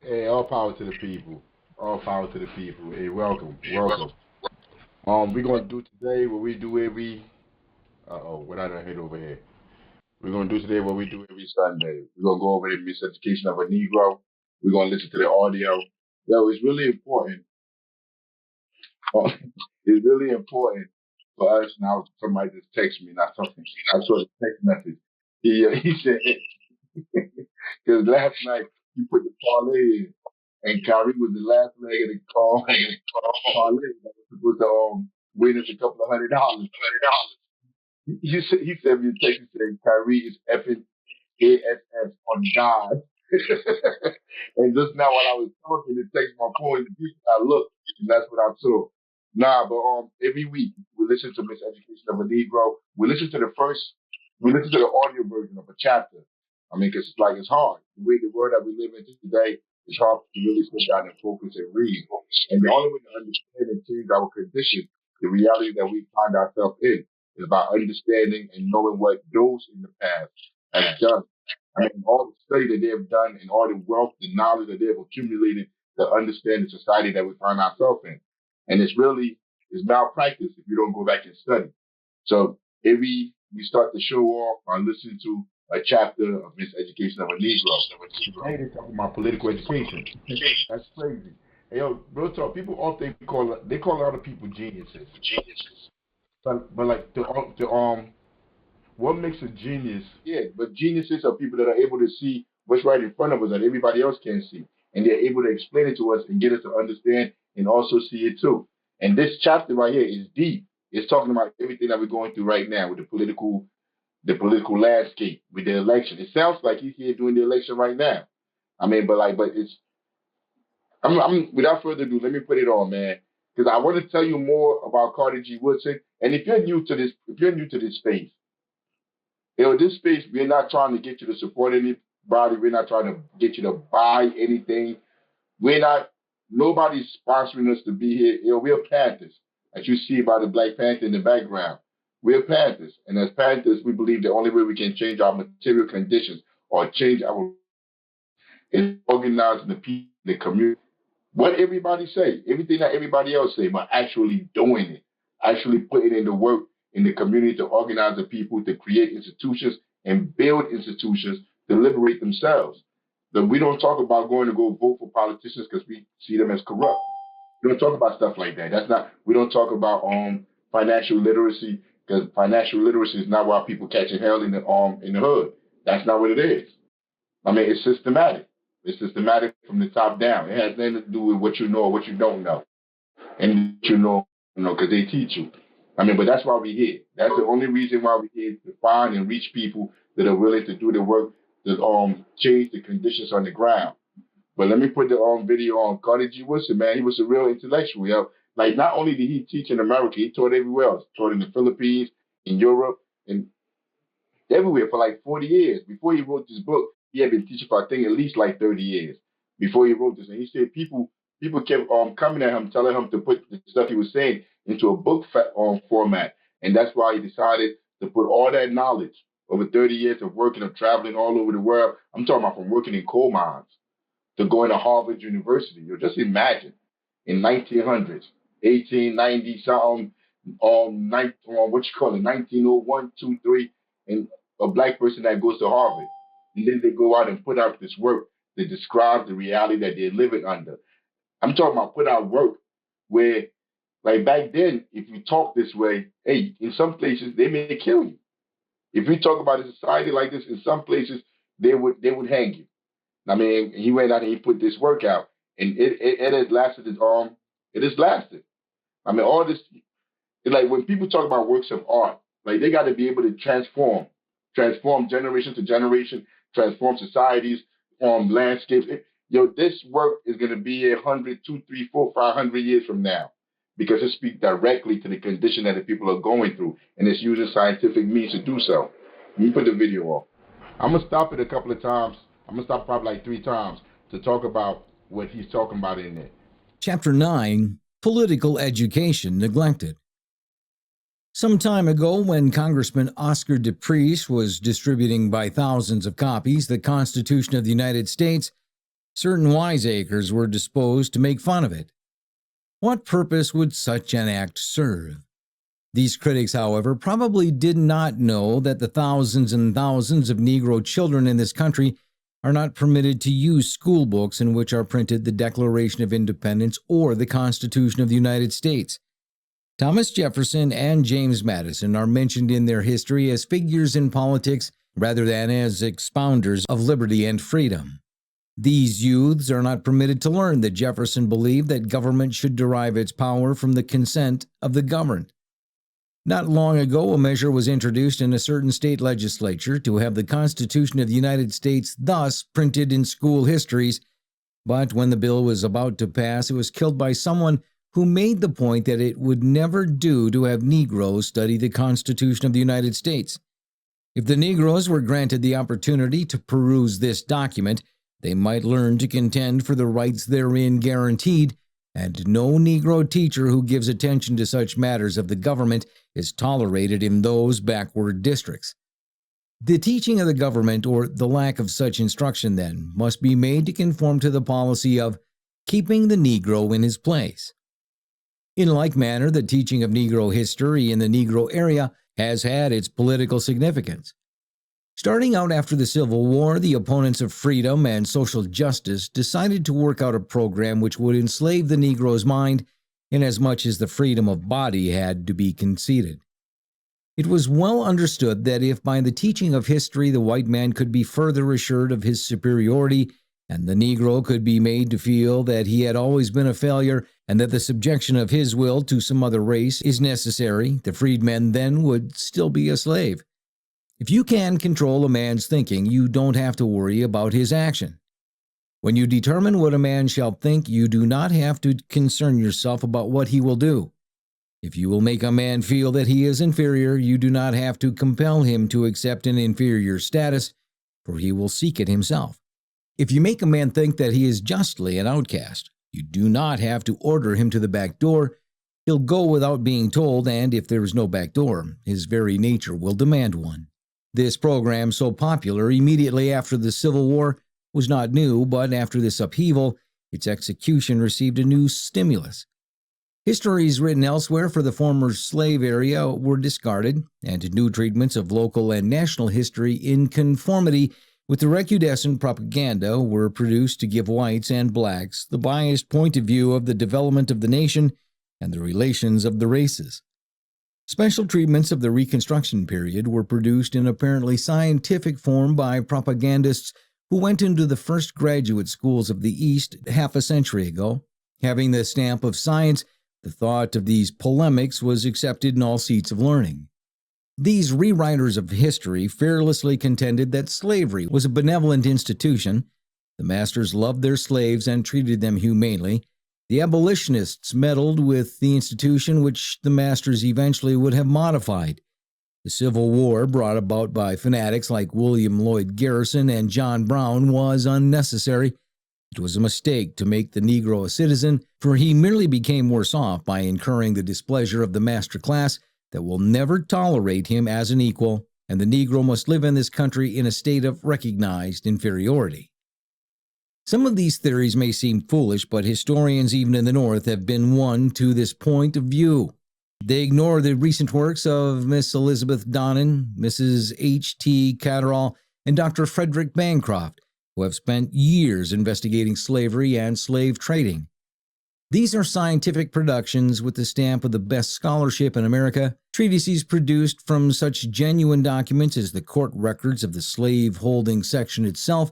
Hey, all power to the people. All power to the people. Hey, welcome, welcome. We're gonna do today what we do every. What I done hit over here. We're gonna do today what we do every Sunday. We're gonna go over the miseducation of a Negro. We're gonna listen to the audio. Yo, it's really important. Uh, it's really important for us now. Somebody just text me, not something. I saw the text message. He said because last night he put the parlay in, and Kyrie was the last leg of the parlay that was supposed to win us a couple of $100. He sent me a text saying Kyrie is effing ASS on God. And just now while I was talking, it takes my phone. I looked, and that's what I saw. Nah, but every week we listen to Miseducation of a Negro. We listen to the audio version of a chapter. I mean, because it's hard. The way the world that we live in today, it's hard to really sit down and focus and read. And the only way to understand and change our condition, the reality that we find ourselves in, is by understanding and knowing what those in the past have done. I mean, all the study that they have done and all the wealth and knowledge that they have accumulated to understand the society that we find ourselves in. And it's malpractice if you don't go back and study. So every we start the show off by listening to a chapter of Miseducation of a Negro. Today they talking about political education. That's crazy. Hey, yo, real talk. People often call a lot of people geniuses. But like the what makes a genius? Yeah, but geniuses are people that are able to see what's right in front of us that everybody else can't see, and they're able to explain it to us and get us to understand and also see it too. And this chapter right here is deep. It's talking about everything that we're going through right now with the political landscape, with the election. It sounds like he's here doing the election right now. I mean, but it's I'm without further ado, let me put it on, man, because I want to tell you more about Carter G. Woodson. And if you're new to this space, this space, we're not trying to get you to support anybody. We're not trying to get you to buy anything. We're not, nobody's sponsoring us to be here. We're Panthers, as you see by the Black Panther in the background. We're Panthers. And as Panthers, we believe the only way we can change our material conditions or change our is organizing the people, the community. What everybody say, everything that everybody else say, but actually doing it, actually putting in the work in the community to organize the people, to create institutions and build institutions to liberate themselves. That we don't talk about going to go vote for politicians because we see them as corrupt. We don't talk about stuff like that. That's not. We don't talk about financial literacy because financial literacy is not why people catching hell in the hood. That's not what it is. I mean, it's systematic. It's systematic from the top down. It has nothing to do with what you know or what you don't know, and because they teach you. I mean, but that's why we're here. That's the only reason why we're here to find and reach people that are willing to do the work to change the conditions on the ground. But let me put the video on. Carter G. Woodson, man, he was a real intellectual. Yo. Like, not only did he teach in America, he taught everywhere else. Taught in the Philippines, in Europe, and everywhere for like 40 years. Before he wrote this book, he had been teaching for I think at least like 30 years before he wrote this. And he said people kept coming at him, telling him to put the stuff he was saying into a book format. And that's why he decided to put all that knowledge over 30 years of working, of traveling all over the world. I'm talking about from working in coal mines to going to Harvard University. You just imagine in 1900s, 1890 something, what you call it, 1901, 2, 3, and a black person that goes to Harvard. And then they go out and put out this work that describes the reality that they're living under. I'm talking about put out work where, like back then, if you talk this way, hey, in some places they may kill you. If you talk about a society like this, in some places they would hang you. I mean, he went out and he put this work out, and it has lasted. It has lasted. I mean, all this. It's like when people talk about works of art, like they got to be able to transform generation to generation, transform societies, landscapes. This work is going to be 100, 2, 3, 4, 500 years from now, because it speaks directly to the condition that the people are going through, and it's using scientific means to do so. Let me put the video on. I'm gonna stop it a couple of times. I'm gonna stop probably like 3 times to talk about what he's talking about in there. Chapter 9, Political Education Neglected. Some time ago, when Congressman Oscar DePriest was distributing by thousands of copies the Constitution of the United States, Certain wiseacres were disposed to make fun of it. What purpose would such an act serve? These critics, however, probably did not know that the thousands and thousands of Negro children in this country are not permitted to use school books in which are printed the Declaration of Independence or the Constitution of the United States. Thomas Jefferson and James Madison are mentioned in their history as figures in politics rather than as expounders of liberty and freedom. These youths are not permitted to learn that Jefferson believed that government should derive its power from the consent of the governed. Not long ago, a measure was introduced in a certain state legislature to have the Constitution of the United States thus printed in school histories, but when the bill was about to pass, it was killed by someone who made the point that it would never do to have Negroes study the Constitution of the United States. If the Negroes were granted the opportunity to peruse this document, they might learn to contend for the rights therein guaranteed, and no Negro teacher who gives attention to such matters of the government is tolerated in those backward districts. The teaching of the government, or the lack of such instruction, then, must be made to conform to the policy of keeping the Negro in his place. In like manner, the teaching of Negro history in the Negro area has had its political significance. Starting out after the Civil War, the opponents of freedom and social justice decided to work out a program which would enslave the Negro's mind inasmuch as the freedom of body had to be conceded. It was well understood that if by the teaching of history the white man could be further assured of his superiority, and the Negro could be made to feel that he had always been a failure and that the subjection of his will to some other race is necessary, the freedman then would still be a slave. If you can control a man's thinking, you don't have to worry about his action. When you determine what a man shall think, you do not have to concern yourself about what he will do. If you will make a man feel that he is inferior, you do not have to compel him to accept an inferior status, for he will seek it himself. If you make a man think that he is justly an outcast, you do not have to order him to the back door. He'll go without being told, and if there is no back door, his very nature will demand one. This program, so popular immediately after the Civil War, was not new, but after this upheaval, its execution received a new stimulus. Histories written elsewhere for the former slave area were discarded, and new treatments of local and national history in conformity with the recrudescent propaganda were produced to give whites and blacks the biased point of view of the development of the nation and the relations of the races. Special treatments of the Reconstruction period were produced in apparently scientific form by propagandists who went into the first graduate schools of the East half a century ago. Having the stamp of science, the thought of these polemics was accepted in all seats of learning. These rewriters of history fearlessly contended that slavery was a benevolent institution. The masters loved their slaves and treated them humanely. The abolitionists meddled with the institution which the masters eventually would have modified. The Civil War, brought about by fanatics like William Lloyd Garrison and John Brown, was unnecessary. It was a mistake to make the Negro a citizen, for he merely became worse off by incurring the displeasure of the master class that will never tolerate him as an equal, and the Negro must live in this country in a state of recognized inferiority. Some of these theories may seem foolish, but historians even in the North have been won to this point of view. They ignore the recent works of Miss Elizabeth Donnan, Mrs. H.T. Catterall, and Dr. Frederick Bancroft, who have spent years investigating slavery and slave trading. These are scientific productions with the stamp of the best scholarship in America, treatises produced from such genuine documents as the court records of the slave-holding section itself,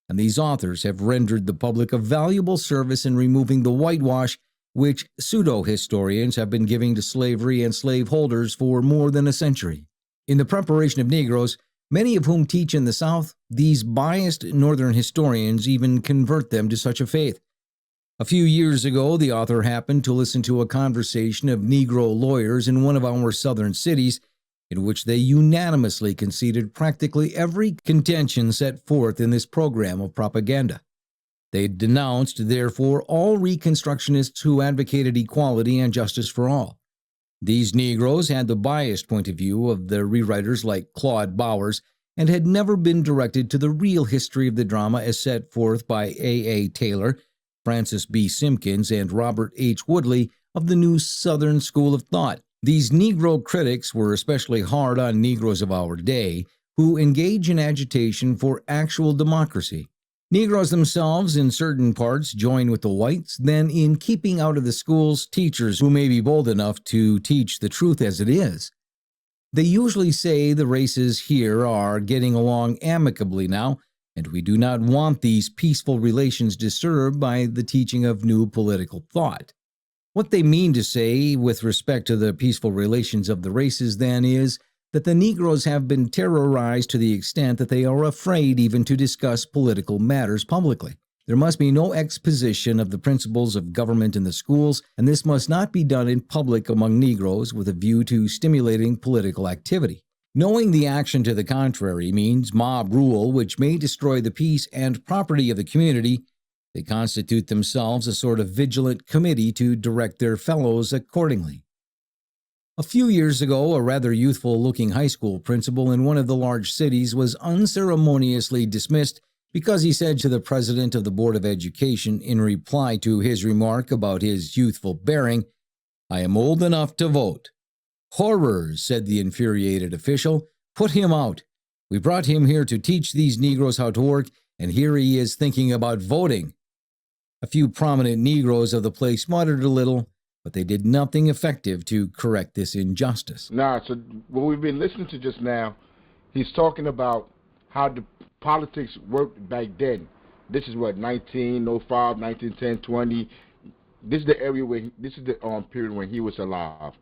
and these authors have rendered the public a valuable service in removing the whitewash which pseudo-historians have been giving to slavery and slaveholders for more than a century. In the preparation of Negroes, many of whom teach in the South, these biased Northern historians even convert them to such a faith. A few years ago, the author happened to listen to a conversation of Negro lawyers in one of our Southern cities, in which they unanimously conceded practically every contention set forth in this program of propaganda. They denounced, therefore, all Reconstructionists who advocated equality and justice for all. These Negroes had the biased point of view of the rewriters like Claude Bowers and had never been directed to the real history of the drama as set forth by A. Taylor, Francis B. Simpkins, and Robert H. Woodley of the New Southern School of Thought. These Negro critics were especially hard on Negroes of our day who engage in agitation for actual democracy. Negroes themselves, in certain parts, join with the whites, then in keeping out of the schools teachers who may be bold enough to teach the truth as it is. They usually say the races here are getting along amicably now, and we do not want these peaceful relations disturbed by the teaching of new political thought. What they mean to say with respect to the peaceful relations of the races, then, is that the Negroes have been terrorized to the extent that they are afraid even to discuss political matters publicly. There must be no exposition of the principles of government in the schools, and this must not be done in public among Negroes with a view to stimulating political activity. Knowing the action to the contrary means mob rule, which may destroy the peace and property of the community. They constitute themselves a sort of vigilant committee to direct their fellows accordingly. A few years ago, a rather youthful-looking high school principal in one of the large cities was unceremoniously dismissed because he said to the president of the Board of Education in reply to his remark about his youthful bearing, "I am old enough to vote." "Horrors," said the infuriated official. "Put him out. We brought him here to teach these Negroes how to work, and here he is thinking about voting." A few prominent Negroes of the place muttered a little, but they did nothing effective to correct this injustice. So what we've been listening to just now, he's talking about how the politics worked back then. This is what, 1905, 1910, 20. This is the area where this is the period when he was alive.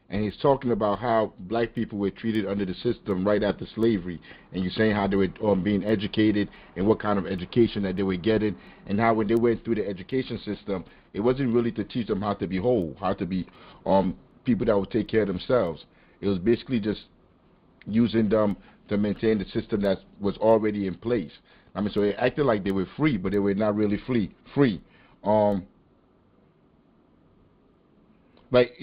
And he's talking about how black people were treated under the system right after slavery. And you're saying how they were being educated and what kind of education that they were getting, and how when they went through the education system, it wasn't really to teach them how to be whole, how to be people that would take care of themselves. It was basically just using them to maintain the system that was already in place. I mean, so they acted like they were free, but they were not really free. Like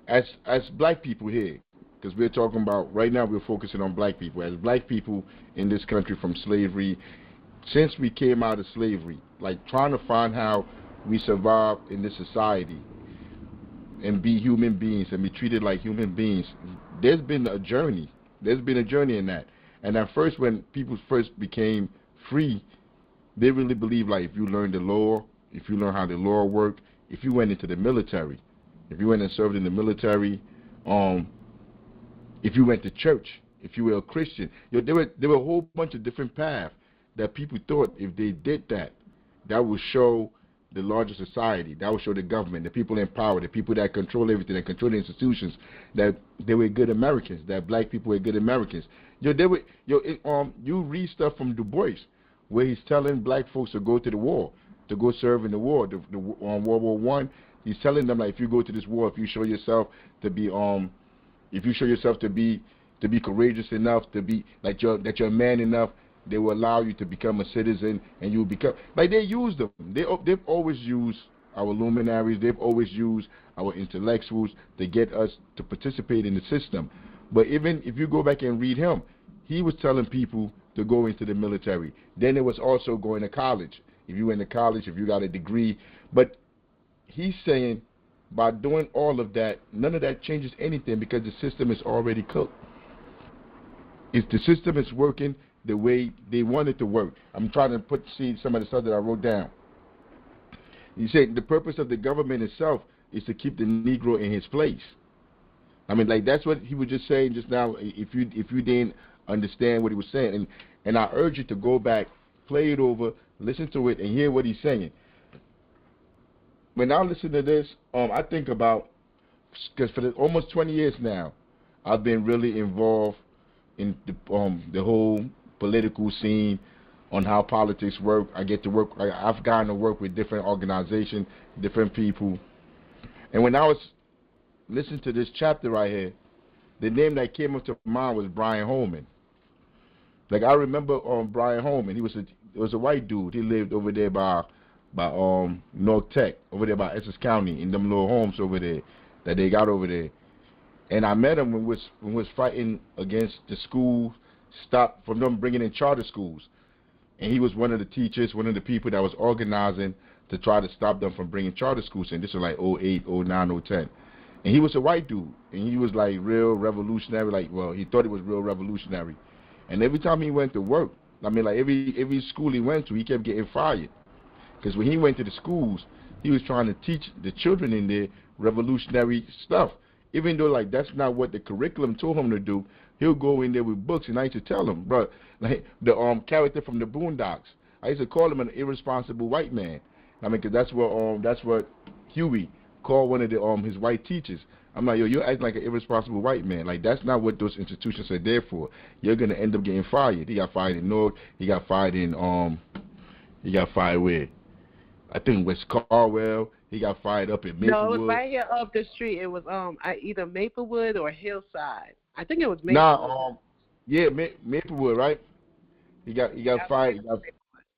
as black people here, because we're talking about right now, we're focusing on black people. As black people in this country from slavery, since we came out of slavery, like trying to find how we survive in this society and be human beings and be treated like human beings, there's been a journey. There's been a journey in that. And at first, when people first became free, they really believed like if you learned the law, if you learn how the law worked, if you went into the military, if you went and served in the military, if you went to church, if you were a Christian, there were a whole bunch of different paths that people thought if they did that, that would show the larger society, that would show the government, the people in power, the people that control everything, that control the institutions, that they were good Americans, that black people were good Americans. You read stuff from Du Bois, where he's telling black folks to go to the war, to go serve in the war, on World War I. He's telling them, like, if you go to this war, if you show yourself to be courageous enough, to be like that you're a man enough, they will allow you to become a citizen, and you will become like they use them. They've always used our luminaries. They've always used our intellectuals to get us to participate in the system. But even if you go back and read him, he was telling people to go into the military. Then it was also going to college. If you went to college, if you got a degree, but he's saying by doing all of that, none of that changes anything because the system is already cooked. If the system is working the way they want it to work. I'm trying to see some of the stuff that I wrote down. He said the purpose of the government itself is to keep the Negro in his place. I mean, like that's what he was just saying just now. If you didn't understand what he was saying, and I urge you to go back, play it over, listen to it, and hear what he's saying. When I listen to this, I think about, because for almost 20 years now, I've been really involved in the whole political scene, on how politics work. I've gotten to work with different organizations, different people. And when I was listening to this chapter right here, the name that came up to mind was Brian Holman. Like I remember Brian Holman, he was a white dude. He lived over there by North Tech, over there by Essex County, in them little homes over there that they got over there. And I met him when was fighting against the school stop from them bringing in charter schools. And he was one of the teachers, one of the people that was organizing to try to stop them from bringing charter schools in. This was like '08, '09, '10. And he was a white dude, and he was like real revolutionary. Like, well, he thought it was real revolutionary. And every time he went to work, I mean, like every school he went to, he kept getting fired. Because when he went to the schools, he was trying to teach the children in there revolutionary stuff. Even though, like, that's not what the curriculum told him to do, he'll go in there with books. And I used to tell him, bro, like the character from the Boondocks, I used to call him an irresponsible white man. I mean, because that's what Huey called one of the his white teachers. I'm like, yo, you're acting like an irresponsible white man. Like, that's not what those institutions are there for. You're gonna end up getting fired. He got fired in Newark. He got fired in he got fired where? I think West Carwell. He got fired up in Maplewood. No, it was right here up the street. It was either Maplewood or Hillside. I think it was Maplewood. Nah, yeah, Maplewood, right? He got fired.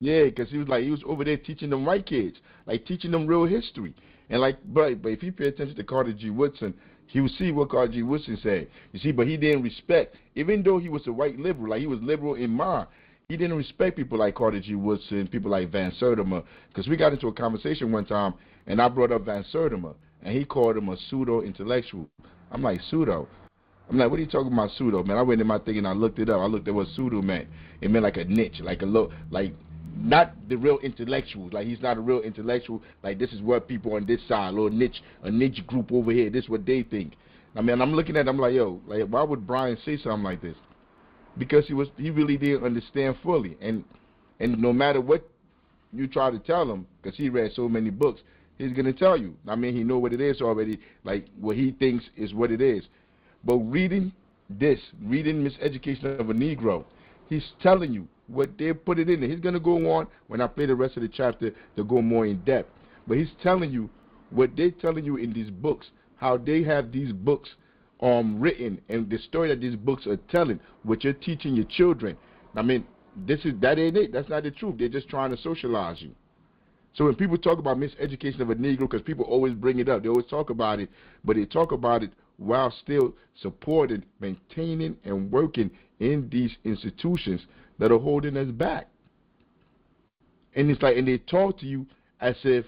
Yeah, because he was over there teaching them white kids, like teaching them real history. And like, but if you pay attention to Carter G. Woodson, he would see what Carter G. Woodson said. You see, but he didn't respect, even though he was a white liberal, like he was liberal in mind, he didn't respect people like Carter G. Woodson, people like Van Sertima, because we got into a conversation one time, and I brought up Van Sertima, and he called him a pseudo-intellectual. I'm like, pseudo? I'm like, what are you talking about, pseudo, man? I went in my thing and I looked it up. I looked at what pseudo meant. It meant like a niche, like a low, like not the real intellectuals. Like, he's not a real intellectual. Like, this is what people on this side, a niche group over here, this is what they think. I mean, I'm looking at him like, yo, like, why would Brian say something like this? Because he really didn't understand fully. And no matter what you try to tell him, because he read so many books, he's going to tell you. I mean, he know what it is already, like what he thinks is what it is. But reading Miseducation of a Negro, he's telling you what they put it in there. He's going to go on, when I play the rest of the chapter, to go more in depth. But he's telling you what they're telling you in these books, how they have these books written, and the story that these books are telling, what you're teaching your children. I mean, that ain't it. That's not the truth. They're just trying to socialize you. So when people talk about miseducation of a Negro, because people always bring it up, they always talk about it, but they talk about it while still supporting, maintaining, and working in these institutions that are holding us back. And it's like, and they talk to you as if,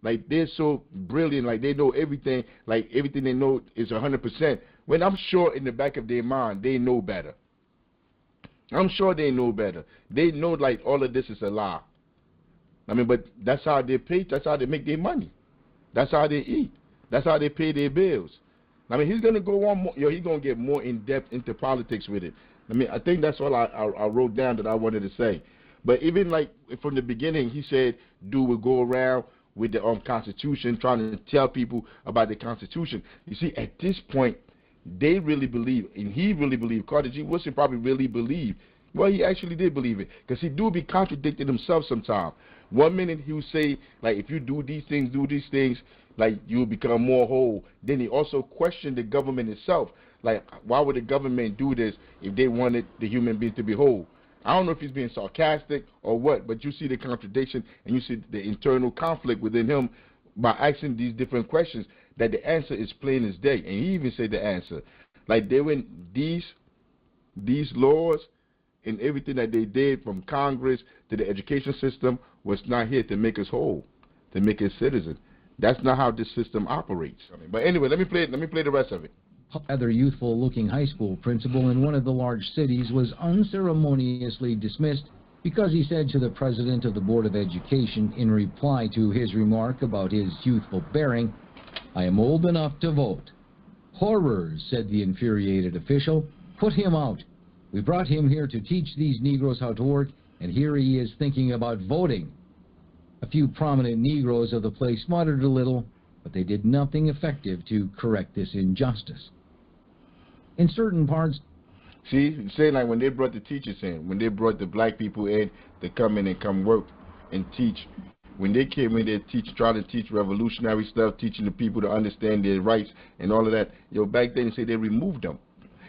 like, they're so brilliant, like they know everything, like everything they know is 100%. When I'm sure in the back of their mind, they know better. I'm sure they know better. They know, like, all of this is a lie. I mean, but that's how they pay, that's how they make their money. That's how they eat. That's how they pay their bills. I mean, he's going to go on more, he's going to get more in-depth into politics with it. I mean, I think that's all I wrote down that I wanted to say. But even, like, from the beginning, he said, dude would go around with the Constitution, trying to tell people about the Constitution. You see, at this point, they really believe, and he really believed, Carter G. Woodson probably really believed. Well, he actually did believe it, because he do be contradicting himself sometimes. One minute he would say, like, if you do these things, like, you'll become more whole. Then he also questioned the government itself. Like, why would the government do this if they wanted the human being to be whole? I don't know if he's being sarcastic or what, but you see the contradiction and you see the internal conflict within him by asking these different questions, that the answer is plain as day. And he even said the answer. Like, they went, these laws and everything that they did, from Congress to the education system, was not here to make us whole, to make us citizens. That's not how this system operates. But anyway, let me play the rest of it. Another youthful-looking high school principal in one of the large cities was unceremoniously dismissed because he said to the president of the Board of Education, in reply to his remark about his youthful bearing, "I am old enough to vote." "Horrors," said the infuriated official. "Put him out. We brought him here to teach these Negroes how to work, and here he is thinking about voting." A few prominent Negroes of the place muttered a little, but they did nothing effective to correct this injustice. In certain parts... See, saying, like, when they brought the teachers in, when they brought the black people in to come in and come work and teach, when they came in there trying to teach revolutionary stuff, teaching the people to understand their rights and all of that, back then they say they removed them.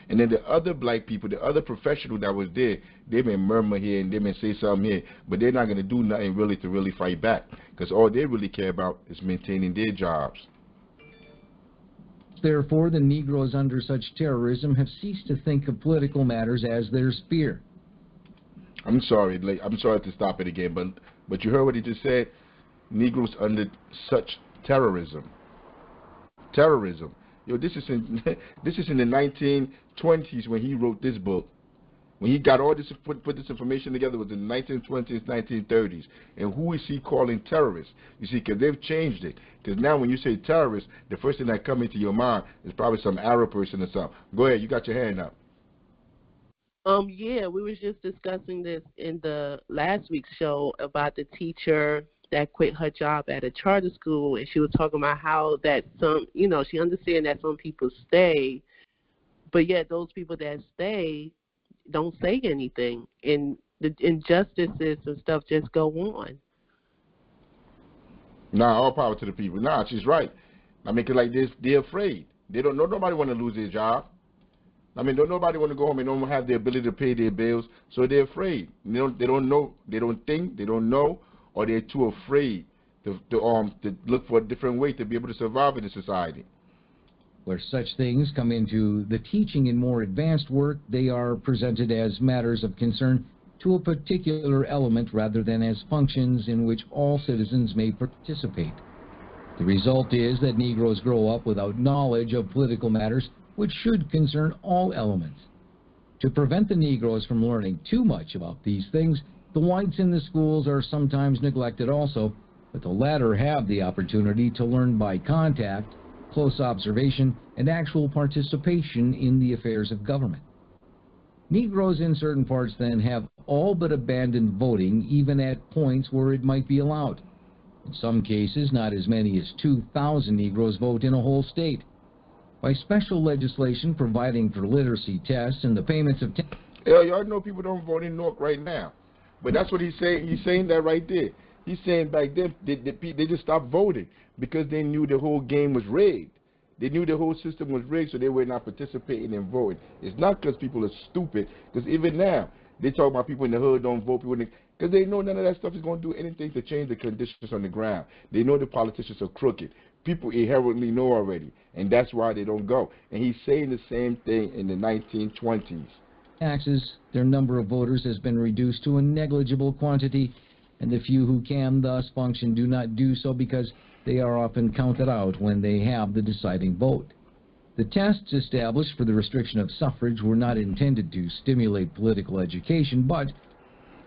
And then the other black people, the other professional that was there, they may murmur here and they may say something here, but they're not going to do nothing really to really fight back, because all they really care about is maintaining their jobs. therefore, the Negroes under such terrorism have ceased to think of political matters as their sphere. I'm sorry to stop it again, but you heard what he just said. Negroes under such terrorism. Terrorism. Yo, this is in the 1920s when he wrote this book. When he got all this put this information together, was in the 1920s, 1930s. And who is he calling terrorists? You see, because they've changed it. Because now when you say terrorists, the first thing that comes into your mind is probably some Arab person or something. Go ahead, you got your hand up. Yeah, we was just discussing this in the last week's show about the teacher that quit her job at a charter school, and she was talking about how that some, she understands that some people stay, but yet those people that stay don't say anything, and the injustices and stuff just go on. Nah, all power to the people. Nah, she's right. I mean, 'cause like this, they're afraid. They don't know, nobody want to lose their job. I mean, don't nobody want to go home and don't have the ability to pay their bills, so they're afraid. They don't know, they don't think, they don't know, or they're too afraid to look for a different way to be able to survive in the society. Where such things come into the teaching in more advanced work, they are presented as matters of concern to a particular element rather than as functions in which all citizens may participate. The result is that Negroes grow up without knowledge of political matters which should concern all elements. To prevent the Negroes from learning too much about these things, the whites in the schools are sometimes neglected also, but the latter have the opportunity to learn by contact, close observation, and actual participation in the affairs of government. Negroes in certain parts then have all but abandoned voting, even at points where it might be allowed. In some cases, not as many as 2,000 Negroes vote in a whole state. By special legislation providing for literacy tests and the payments of... Y'all know people don't vote in Newark right now. But that's what he's saying. He's saying that right there. He's saying back then they just stopped voting because they knew the whole game was rigged. They knew the whole system was rigged, so they were not participating in voting. It's not because people are stupid, because even now, they talk about people in the hood don't vote, because they know none of that stuff is going to do anything to change the conditions on the ground. They know the politicians are crooked. People inherently know already, and that's why they don't go. And he's saying the same thing in the 1920s. Taxes, their number of voters has been reduced to a negligible quantity, and the few who can thus function do not do so because they are often counted out when they have the deciding vote. The tests established for the restriction of suffrage were not intended to stimulate political education, but...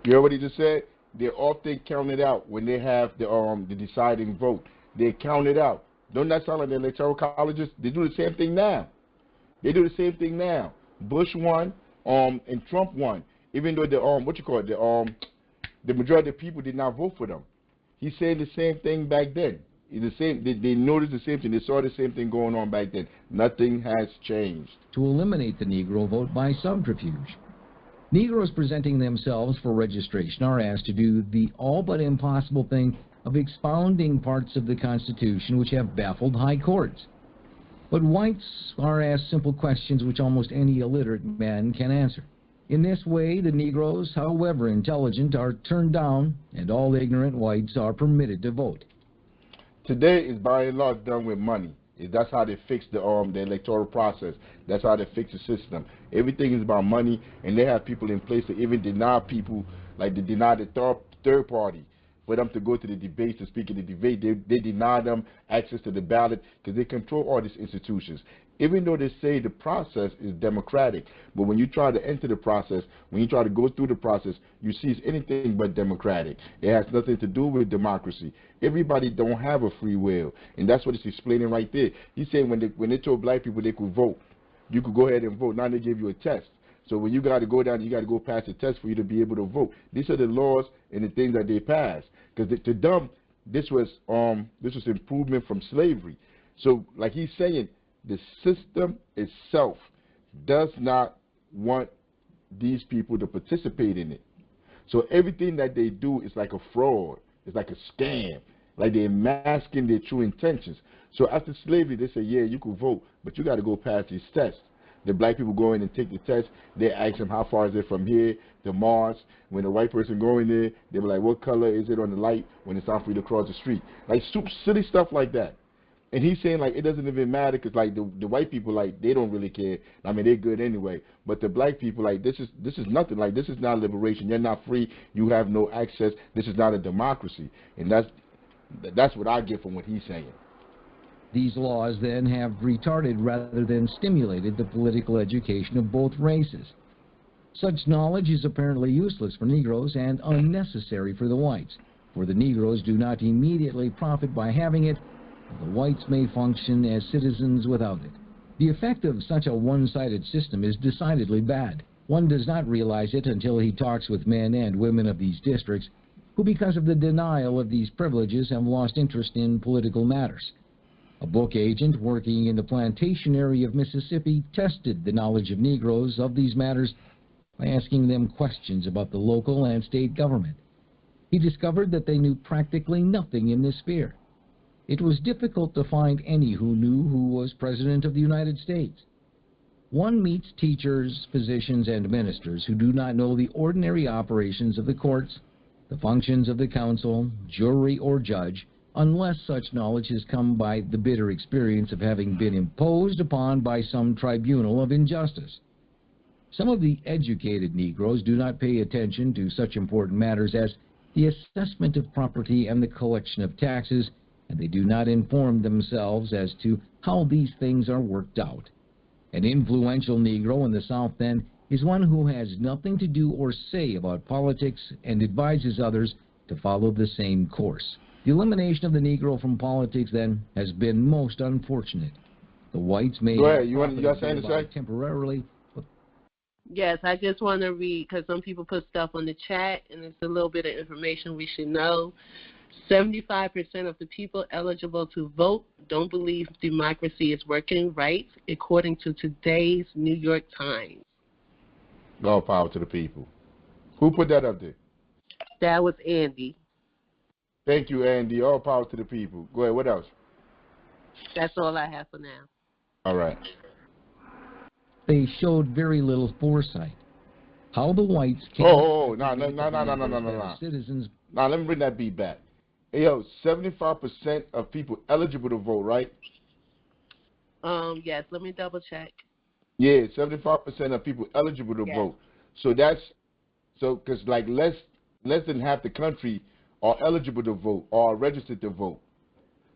You heard what he just said? They're often counted out when they have the deciding vote. They're counted out. Don't that sound like the electoral colleges? They do the same thing now. They do the same thing now. Bush won, and Trump won. Even though the majority of people did not vote for them. He's saying the same thing back then. They noticed the same thing. They saw the same thing going on back then. Nothing has changed. To eliminate the Negro vote by subterfuge. Negroes presenting themselves for registration are asked to do the all but impossible thing of expounding parts of the Constitution which have baffled high courts. But whites are asked simple questions which almost any illiterate man can answer. In this way, the Negroes, however intelligent, are turned down, and all ignorant whites are permitted to vote. Today is by and large done with money. That's how they fix the electoral process. That's how they fix the system. Everything is about money, and they have people in place to even deny people, like they deny the third party, for them to go to the debates, to speak in the debate. They deny them access to the ballot because they control all these institutions. Even though they say the process is democratic, but when you try to enter the process, when you try to go through the process, you see it's anything but democratic. It has nothing to do with democracy. Everybody don't have a free will, and that's what it's explaining right there. He's saying when they told black people they could vote, you could go ahead and vote. Now they give you a test. So when you got to go down, you got to go pass the test for you to be able to vote. These are the laws and the things that they passed. Because to them, this was improvement from slavery. So like he's saying, the system itself does not want these people to participate in it. So everything that they do is like a fraud. It's like a scam. Like they're masking their true intentions. So after slavery, they say, yeah, you can vote, but you got to go pass these tests. The black people go in and take the test. They ask them, how far is it from here to Mars? When the white person go in there, they be like, what color is it on the light when it's time for you to cross the street? Like silly stuff like that. And he's saying like it doesn't even matter because like the white people like they don't really care. I mean they're good anyway. But the black people like this is nothing. Like this is not liberation. You're not free. You have no access. This is not a democracy. And that's what I get from what he's saying. These laws then have retarded rather than stimulated the political education of both races. Such knowledge is apparently useless for Negroes and unnecessary for the whites, for the Negroes do not immediately profit by having it, and the whites may function as citizens without it. The effect of such a one-sided system is decidedly bad. One does not realize it until he talks with men and women of these districts, who because of the denial of these privileges have lost interest in political matters. A book agent working in the plantation area of Mississippi tested the knowledge of Negroes of these matters by asking them questions about the local and state government. He discovered that they knew practically nothing in this sphere. It was difficult to find any who knew who was President of the United States. One meets teachers, physicians, and ministers who do not know the ordinary operations of the courts, the functions of the council, jury, or judge, unless such knowledge has come by the bitter experience of having been imposed upon by some tribunal of injustice. Some of the educated Negroes do not pay attention to such important matters as the assessment of property and the collection of taxes, and they do not inform themselves as to how these things are worked out. An influential Negro in the South, then, is one who has nothing to do or say about politics and advises others to follow the same course. The elimination of the Negro from politics, then, has been most unfortunate. The whites may have temporarily. Yes, I just want to read, because some people put stuff on the chat, and it's a little bit of information we should know. 75% of the people eligible to vote don't believe democracy is working right, according to today's New York Times. All power to the people. Who put that up there? That was Andy. Thank you, Andy. All power to the people. Go ahead. What else? That's all I have for now. All right. They showed very little foresight. How the whites came no. Citizens. Now, let me bring that beat back. Hey, yo, 75% of people eligible to vote, right? Yes, let me double check. Yeah, 75% of people eligible to vote. So because like less than half the country are eligible to vote or are registered to vote.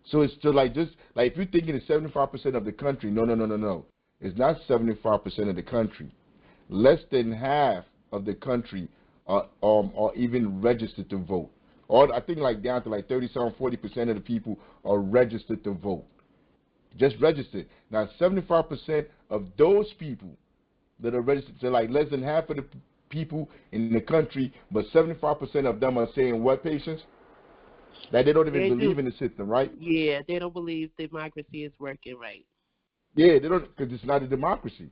So it's still like just like if you're thinking it's 75% of the country, no. It's not 75% of the country. Less than half of the country are even registered to vote. Or I think like down to like 40% of the people are registered to vote. Just registered. Now 75% of those people that are registered, so like less than half of the people in the country, but 75% of them are saying what, patients? That they don't even believe in the system, right? Yeah, they don't believe democracy is working right. Yeah, they don't, because it's not a democracy.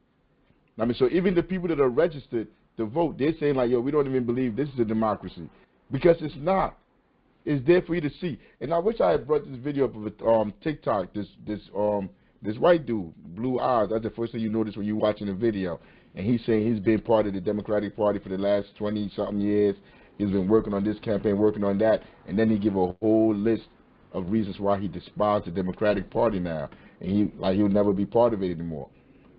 I mean, so even the people that are registered to vote, they're saying like, yo, we don't even believe this is a democracy, because it's not. It's there for you to see. And I wish I had brought this video up of TikTok. This white dude, blue eyes. That's the first thing you notice when you're watching the video. And he's saying he's been part of the Democratic Party for the last 20-something years. He's been working on this campaign, working on that, and then he give a whole list of reasons why he despises the Democratic Party now, and he'll never be part of it anymore.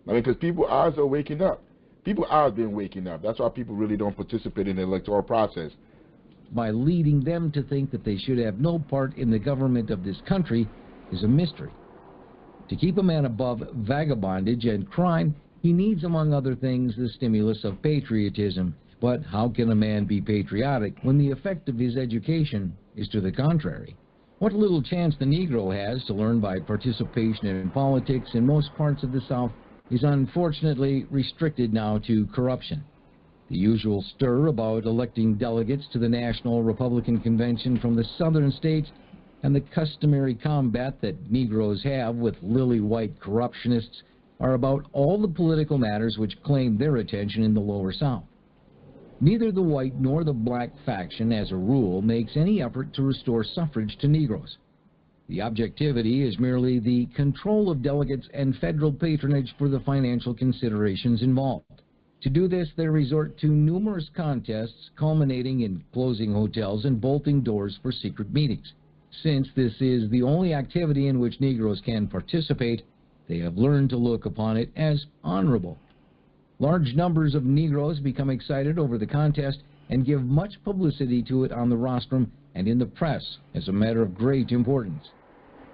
I mean, because people's eyes are waking up. People's eyes been waking up. That's why people really don't participate in the electoral process. By leading them to think that they should have no part in the government of this country is a mystery. To keep a man above vagabondage and crime, he needs, among other things, the stimulus of patriotism. But how can a man be patriotic when the effect of his education is to the contrary? What little chance the Negro has to learn by participation in politics in most parts of the South is unfortunately restricted now to corruption. The usual stir about electing delegates to the National Republican Convention from the southern states and the customary combat that Negroes have with lily-white corruptionists are about all the political matters which claim their attention in the lower South. Neither the white nor the black faction, as a rule, makes any effort to restore suffrage to Negroes. The objectivity is merely the control of delegates and federal patronage for the financial considerations involved. To do this, they resort to numerous contests culminating in closing hotels and bolting doors for secret meetings. Since this is the only activity in which Negroes can participate, they have learned to look upon it as honorable. Large numbers of Negroes become excited over the contest and give much publicity to it on the rostrum and in the press as a matter of great importance.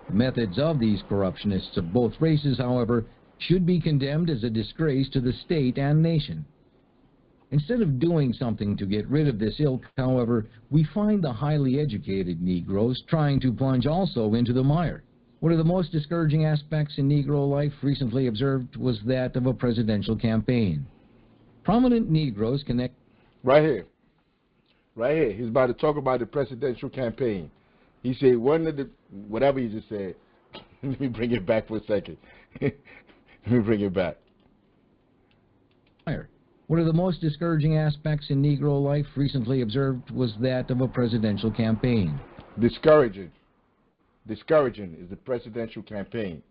The methods of these corruptionists of both races, however, should be condemned as a disgrace to the state and nation. Instead of doing something to get rid of this ilk, however, we find the highly educated Negroes trying to plunge also into the mire. One of the most discouraging aspects in Negro life recently observed was that of a presidential campaign. Prominent Negroes connect... Right here. Right here. He's about to talk about the presidential campaign. He said one of the... Whatever he just said. Let me bring it back for a second. Let me bring it back. One of the most discouraging aspects in Negro life recently observed was that of a presidential campaign. Discouraging. Discouraging is the presidential campaign.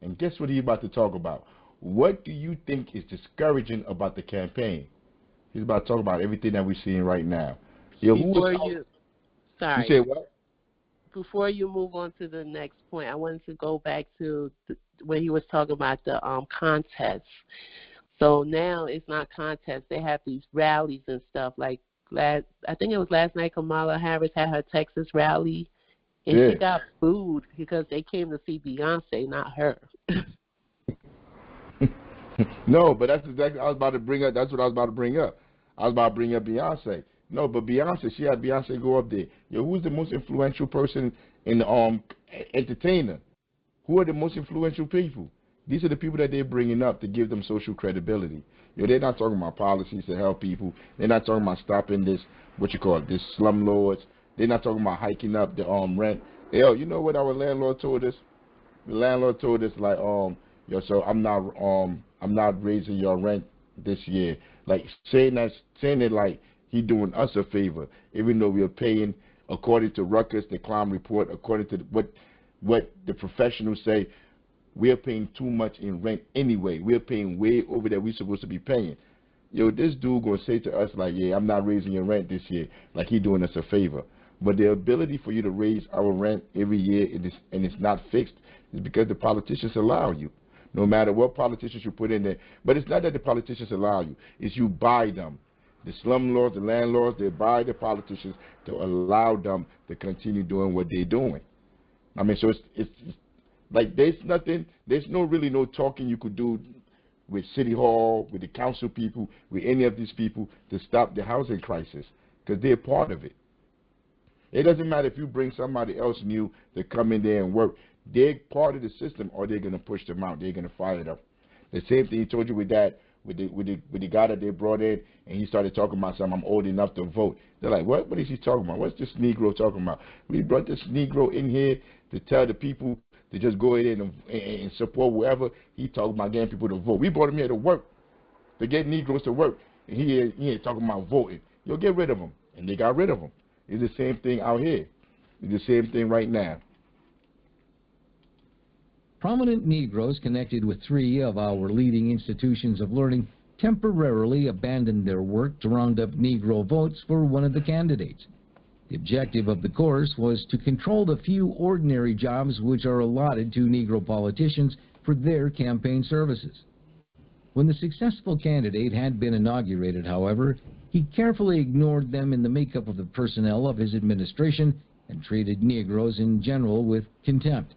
And guess what he's about to talk about? What do you think is discouraging about the campaign? He's about to talk about everything that we're seeing right now. Sorry. You said what? Before you move on to the next point, I wanted to go back to when he was talking about the contests. So now it's not contests. They have these rallies and stuff. Like I think it was last night Kamala Harris had her Texas rally, and she got booed because they came to see Beyonce, not her. No, but that's exactly what I was about to bring up. That's what I was about to bring up. I was about to bring up Beyonce. No, but Beyonce, she had Beyonce go up there. Yo, who's the most influential person in the entertainer? Who are the most influential people? These are the people that they're bringing up to give them social credibility. Yo, they're not talking about policies to help people. They're not talking about stopping this, this slumlords. They're not talking about hiking up the rent. Yo, you know what our landlord told us? The landlord told us like, yo, so I'm not raising your rent this year. Like saying it like he doing us a favor, even though we are paying according to Rutgers, the crime report, according to what the professionals say. We're paying too much in rent anyway. We're paying way over that we're supposed to be paying. Yo, this dude gonna say to us like, yeah, I'm not raising your rent this year, like he doing us a favor. But the ability for you to raise our rent every year and it's not fixed is because the politicians allow you. No matter what politicians you put in there. But it's not that the politicians allow you. It's you buy them. The slumlords, the landlords, they buy the politicians to allow them to continue doing what they're doing. I mean, so it's like there's really no talking you could do with City Hall, with the council people, with any of these people to stop the housing crisis because they're part of it. It doesn't matter if you bring somebody else new to come in there and work. They're part of the system or they're going to push them out. They're going to fire them. The same thing he told you with that, with the guy that they brought in and he started talking about something, I'm old enough to vote. They're like, what is he talking about? What's this Negro talking about? We brought this Negro in here to tell the people to just go in and support whoever. He talking about getting people to vote. We brought him here to work, to get Negroes to work. And he ain't talking about voting. You'll get rid of him. And they got rid of him. It's the same thing out here. It's the same thing right now. Prominent Negroes connected with 3 of our leading institutions of learning temporarily abandoned their work to round up Negro votes for one of the candidates. The objective of the course was to control the few ordinary jobs which are allotted to Negro politicians for their campaign services. When the successful candidate had been inaugurated, however, he carefully ignored them in the makeup of the personnel of his administration and treated Negroes in general with contempt.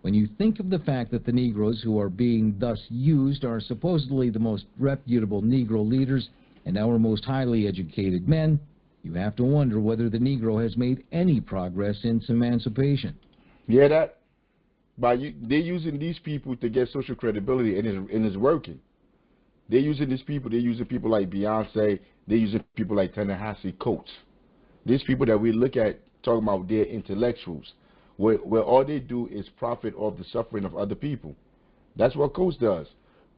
When you think of the fact that the Negroes who are being thus used are supposedly the most reputable Negro leaders and our most highly educated men, you have to wonder whether the Negro has made any progress since emancipation. Yeah, that? They're using these people to get social credibility, and it's working. They're using these people. They're using people like Beyonce. They're using people like Ta-Nehisi Coates. These people that we look at talking about they're intellectuals, where all they do is profit off the suffering of other people. That's what Coates does.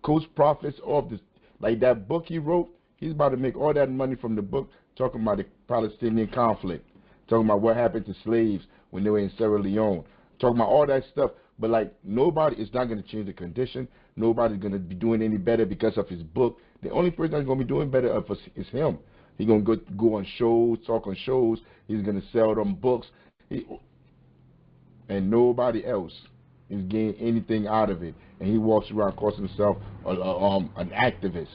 Coates profits off this. Like that book he wrote, he's about to make all that money from the book talking about the Palestinian conflict, talking about what happened to slaves when they were in Sierra Leone, talking about all that stuff. But like nobody is not going to change the condition. Nobody's going to be doing any better because of his book. The only person that's going to be doing better is him. He's going to go on shows, talk on shows. He's going to sell them books. and nobody else is getting anything out of it. And he walks around calling himself an activist,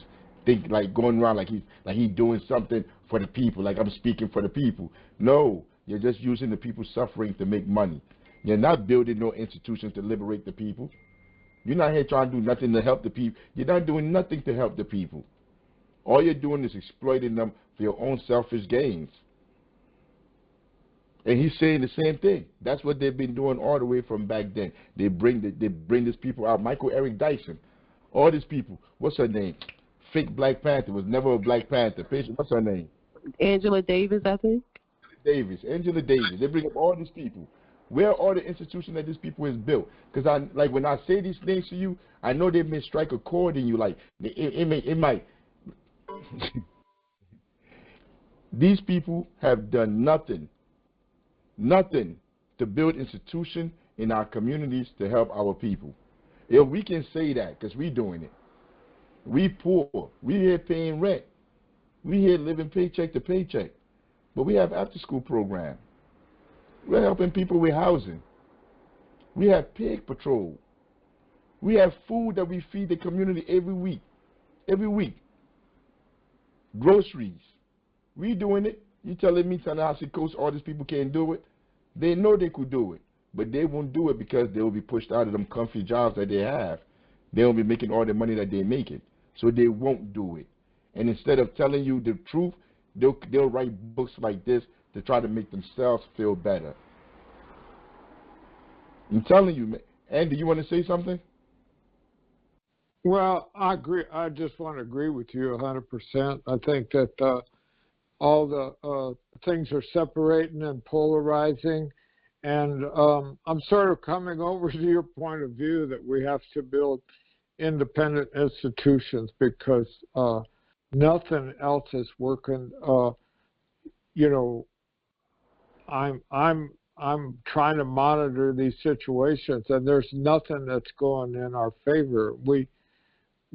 think like going around like he's doing something for the people, like I'm speaking for the people. No, you're just using the people's suffering to make money. You're not building no institutions to liberate the people. You're not here trying to do nothing to help the people. You're not doing nothing to help the people. All you're doing is exploiting them for your own selfish gains. And he's saying the same thing. That's what they've been doing all the way from back then. They bring these people out. Michael Eric Dyson, all these people. What's her name? Fake Black Panther, was never a Black Panther. What's her name? Angela Davis, I think. Angela Davis. They bring up all these people. Where are all the institutions that these people has built? Because when I say these things to you, I know they may strike a chord in you. Like it might. These people have done nothing to build institution in our communities to help our people. If we can say that, because we doing it. We poor. We here paying rent. We here living paycheck to paycheck. But we have after school program. We're helping people with housing. We have pig patrol. We have food that we feed the community every week. Every week. Groceries. We doing it. You telling me Ta-Nehisi Coast, all these people can't do it? They know they could do it, but they won't do it because they will be pushed out of them comfy jobs that they have. They won't be making all the money that they're making, so they won't do it. And instead of telling you the truth, they'll write books like this to try to make themselves feel better. I'm telling you, man. Andy, you want to say something? Well, I agree. I just want to agree with you 100%. I think that all the things are separating and polarizing, and I'm sort of coming over to your point of view that we have to build independent institutions because nothing else is working. I'm trying to monitor these situations, and there's nothing that's going in our favor.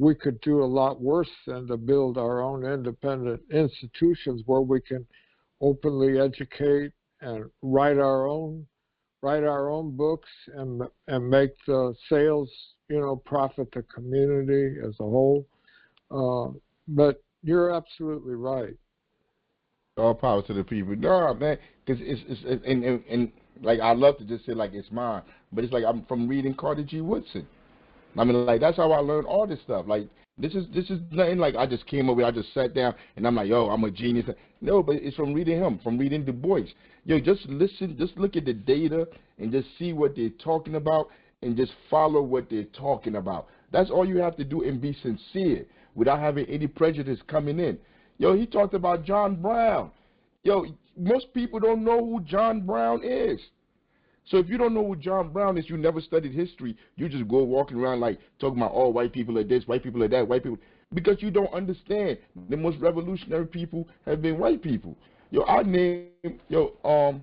We could do a lot worse than to build our own independent institutions where we can openly educate and write our own books and make the sales, profit the community as a whole. But you're absolutely right. All power to the people. No, man, because it's and like I love to just say like it's mine, but it's like I'm from reading Carter G. Woodson. I mean, like that's how I learned all this stuff. Like this is nothing like I just came over, I just sat down and I'm like, yo, I'm a genius. No, but it's from reading him, from reading Du Bois. Yo, just listen, just look at the data and just see what they're talking about and just follow what they're talking about. That's all you have to do and be sincere without having any prejudice coming in. Yo, he talked about John Brown. Yo, most people don't know who John Brown is. So if you don't know who John Brown is, you never studied history. You just go walking around like talking about all white people are this, white people are that, white people. Because you don't understand. The most revolutionary people have been white people. Yo, I name, even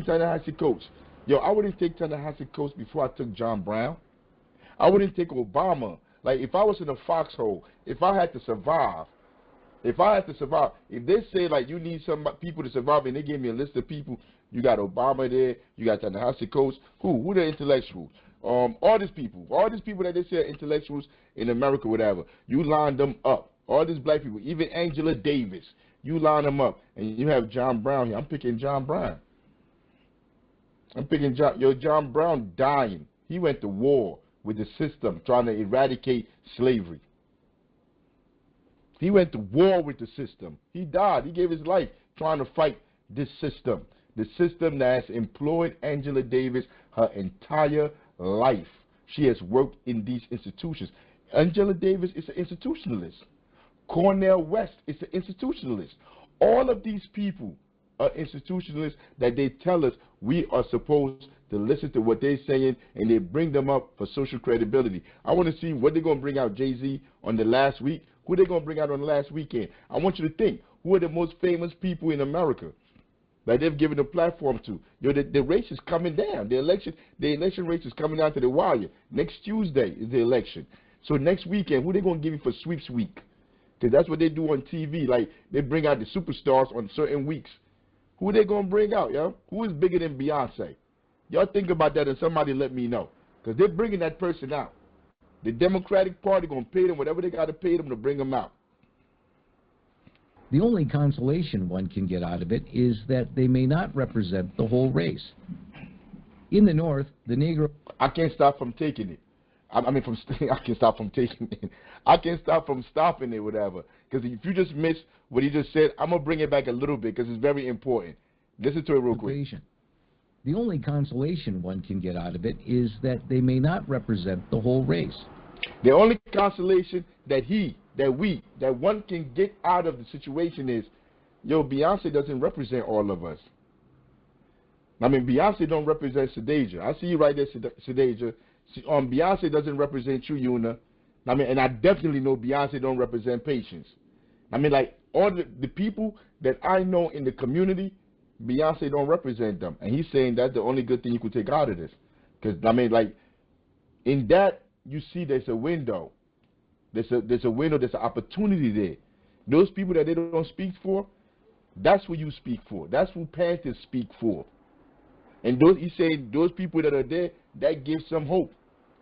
Ta-Nehisi Coates. Yo, I wouldn't take Ta-Nehisi Coates before I took John Brown. I wouldn't take Obama. Like if I was in a foxhole, if I had to survive, if they say like you need some people to survive and they gave me a list of people, you got Obama there, you got Ta-Nehisi Coates, who the intellectuals? All these people that they say are intellectuals in America, whatever, you line them up. All these black people, even Angela Davis, you line them up, and you have John Brown here. I'm picking John Brown. John Brown dying. He went to war with the system, trying to eradicate slavery. He went to war with the system. He died. He gave his life trying to fight this system. The system that has employed Angela Davis her entire life. She has worked in these institutions. Angela Davis is an institutionalist. Cornel West is an institutionalist. All of these people are institutionalists that they tell us we are supposed to listen to what they're saying, and they bring them up for social credibility. I want to see what they're going to bring out Jay-Z on the last week, who they're going to bring out on the last weekend. I want you to think, who are the most famous people in America that they've given a platform to? The race is coming down. The election race is coming down to the wire. Next Tuesday is the election. So next weekend, who they going to give you for sweeps week? Because that's what they do on TV. Like, they bring out the superstars on certain weeks. Who they gonna bring out, yo? Who is bigger than Beyonce? Y'all think about that and somebody let me know. Because they're bringing that person out. The Democratic Party gonna pay them whatever they gotta pay them to bring them out. The only consolation one can get out of it is that they may not represent the whole race. In the North, the Negro... I can't stop from taking it. I can stop from taking it. I can stop from stopping it, whatever. Because if you just miss what he just said, I'm going to bring it back a little bit because it's very important. Listen to it real quick. The only consolation one can get out of it is that they may not represent the whole race. The only consolation that one can get out of the situation is, yo, Beyonce doesn't represent all of us. I mean, Beyonce don't represent Sadeja. I see you right there, Sadeja. Beyonce doesn't represent you, Yuna. I mean, and I definitely know Beyonce don't represent Patience. I mean, like, all the people that I know in the community, Beyonce don't represent them. And he's saying that's the only good thing you could take out of this. Because, I mean, like, in that, you see there's a window. There's a window, there's an opportunity there. Those people that they don't speak for, that's who you speak for. That's who Panthers speak for. And he said those people that are there, that gives some hope.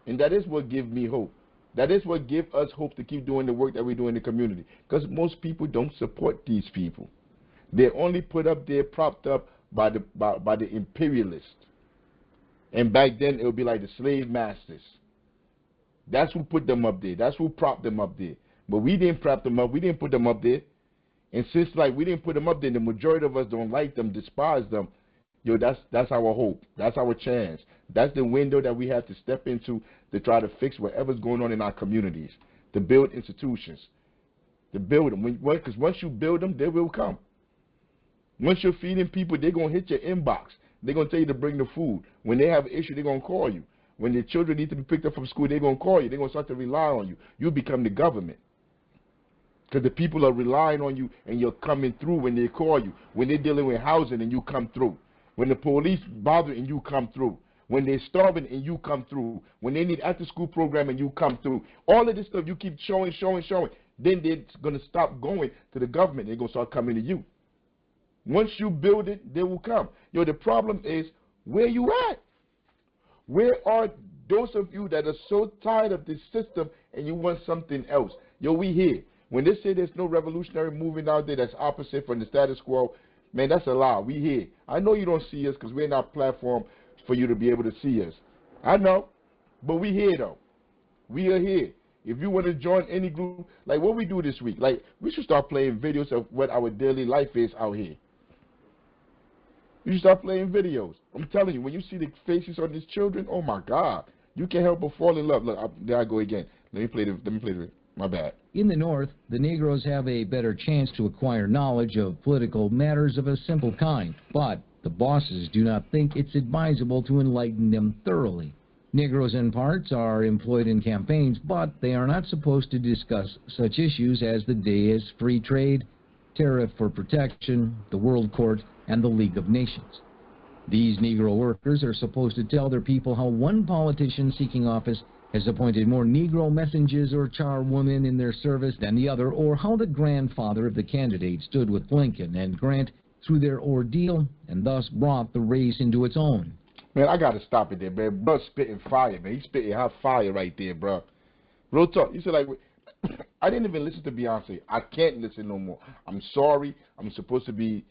And that is what gives me hope. That is what gives us hope to keep doing the work that we do in the community. Because most people don't support these people. They're only put up there, propped up by the imperialists. And back then, it would be like the slave masters. That's who put them up there. That's who propped them up there. But we didn't prop them up. We didn't put them up there. And since, like, we didn't put them up there, the majority of us don't like them, despise them. Yo, that's our hope. That's our chance. That's the window that we have to step into to try to fix whatever's going on in our communities, to build institutions, to build them. Because once you build them, they will come. Once you're feeding people, they're going to hit your inbox. They're going to tell you to bring the food. When they have an issue, they're going to call you. When their children need to be picked up from school, they're going to call you. They're going to start to rely on you. You become the government. Because the people are relying on you, and you're coming through when they call you. When they're dealing with housing, and you come through. When the police bother and you come through. When they're starving and you come through. When they need after-school program and you come through. All of this stuff you keep showing. Then they're going to stop going to the government. They're going to start coming to you. Once you build it, they will come. Yo, the problem is, where you at? Where are those of you that are so tired of this system and you want something else? Yo, we here. When they say there's no revolutionary movement out there that's opposite from the status quo, man, that's a lie. We here. I know you don't see us because we're not platform for you to be able to see us. I know. But we here, though. We are here. If you want to join any group, like what we do this week, like we should start playing videos of what our daily life is out here. You should start playing videos. I'm telling you, when you see the faces on these children, oh my God, you can't help but fall in love. Look, there I go again. Let me play the. My bad. In the North, the Negroes have a better chance to acquire knowledge of political matters of a simple kind, but the bosses do not think it's advisable to enlighten them thoroughly. Negroes in parts are employed in campaigns, but they are not supposed to discuss such issues as the day as free trade, tariff for protection, the World Court, and the League of Nations. These Negro workers are supposed to tell their people how one politician seeking office has appointed more Negro messengers or charwomen in their service than the other, or how the grandfather of the candidate stood with Lincoln and Grant through their ordeal and thus brought the race into its own. Man, I got to stop it there, man. Bro, spitting fire, man. He's spitting hot fire right there, bro. Real talk. You said, like, I didn't even listen to Beyonce. I can't listen no more. I'm sorry. I'm supposed to be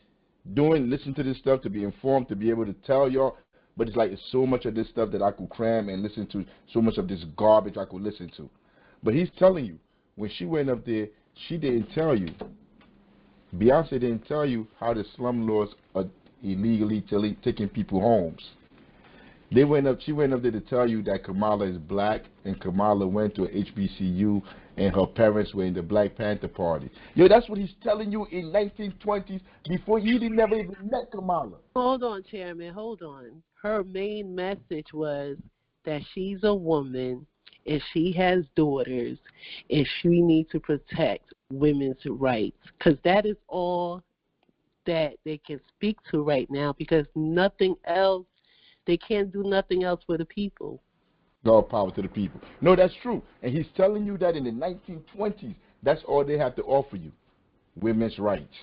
listen to this stuff, to be informed, to be able to tell y'all. But it's like, it's so much of this stuff that I could cram and listen to, so much of this garbage I could listen to. But he's telling you, when she went up there, she didn't tell you. Beyonce didn't tell you how the slumlords are illegally taking people homes. She went up there to tell you that Kamala is black, and Kamala went to a HBCU, and her parents were in the Black Panther Party. Yo, that's what he's telling you in 1920s before he never even met Kamala. Hold on, Chairman, hold on. Her main message was that she's a woman and she has daughters and she needs to protect women's rights, because that is all that they can speak to right now, because nothing else, they can't do nothing else for the people. All power to the people. No, that's true. And he's telling you that in the 1920s, that's all they have to offer you. Women's rights.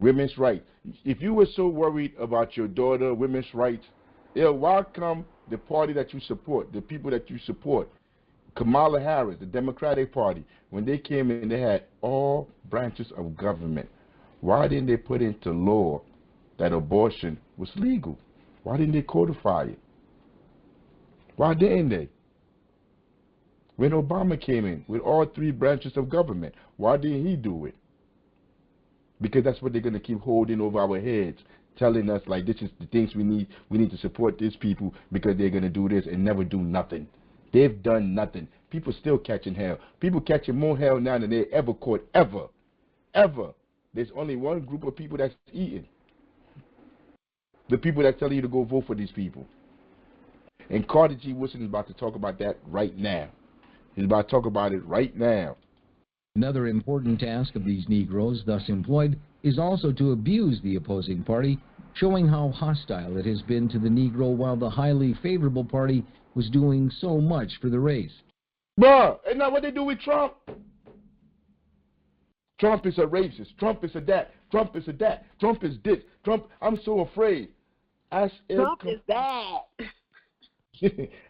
Women's rights. If you were so worried about your daughter, women's rights, why come the party that you support, the people that you support, Kamala Harris, the Democratic Party, when they came in, they had all branches of government. Why didn't they put into law that abortion was legal? Why didn't they codify it? Why didn't they? When Obama came in with all three branches of government, why didn't he do it? Because that's what they're going to keep holding over our heads, telling us like this is the things we need to support these people because they're going to do this and never do nothing. They've done nothing. People still catching hell. People catching more hell now than they ever caught, ever. There's only one group of people that's eating. The people that tell you to go vote for these people. And Carter G. Woodson is about to talk about that right now. He's about to talk about it right now. Another important task of these Negroes thus employed is also to abuse the opposing party, showing how hostile it has been to the Negro while the highly favorable party was doing so much for the race. Bruh, isn't that what they do with Trump? Trump is a racist. Trump is a that. Trump is a that. Trump is this. Trump, I'm so afraid. Trump is that.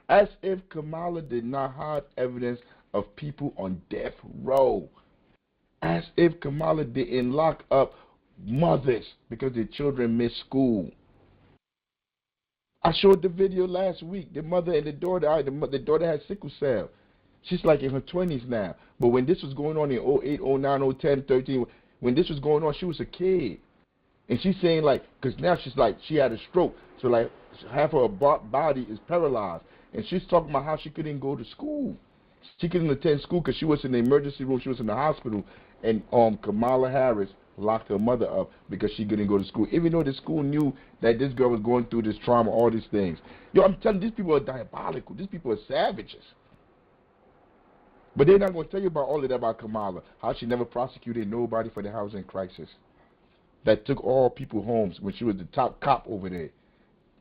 As if Kamala did not have evidence of people on death row. As if Kamala didn't lock up mothers because their children missed school. I showed the video last week. The mother and the daughter, the daughter had sickle cell. She's like in her 20s now. But when this was going on in 08, 09, 010, 13, when this was going on, she was a kid. And she's saying like, because now she's like, she had a stroke. So like half her body is paralyzed. And she's talking about how she couldn't go to school. She couldn't attend school because she was in the emergency room. She was in the hospital. And Kamala Harris locked her mother up because she couldn't go to school. Even though the school knew that this girl was going through this trauma, all these things. Yo, I'm telling you, these people are diabolical. These people are savages. But they're not going to tell you about all of that about Kamala, how she never prosecuted nobody for the housing crisis. That took all people homes when she was the top cop over there.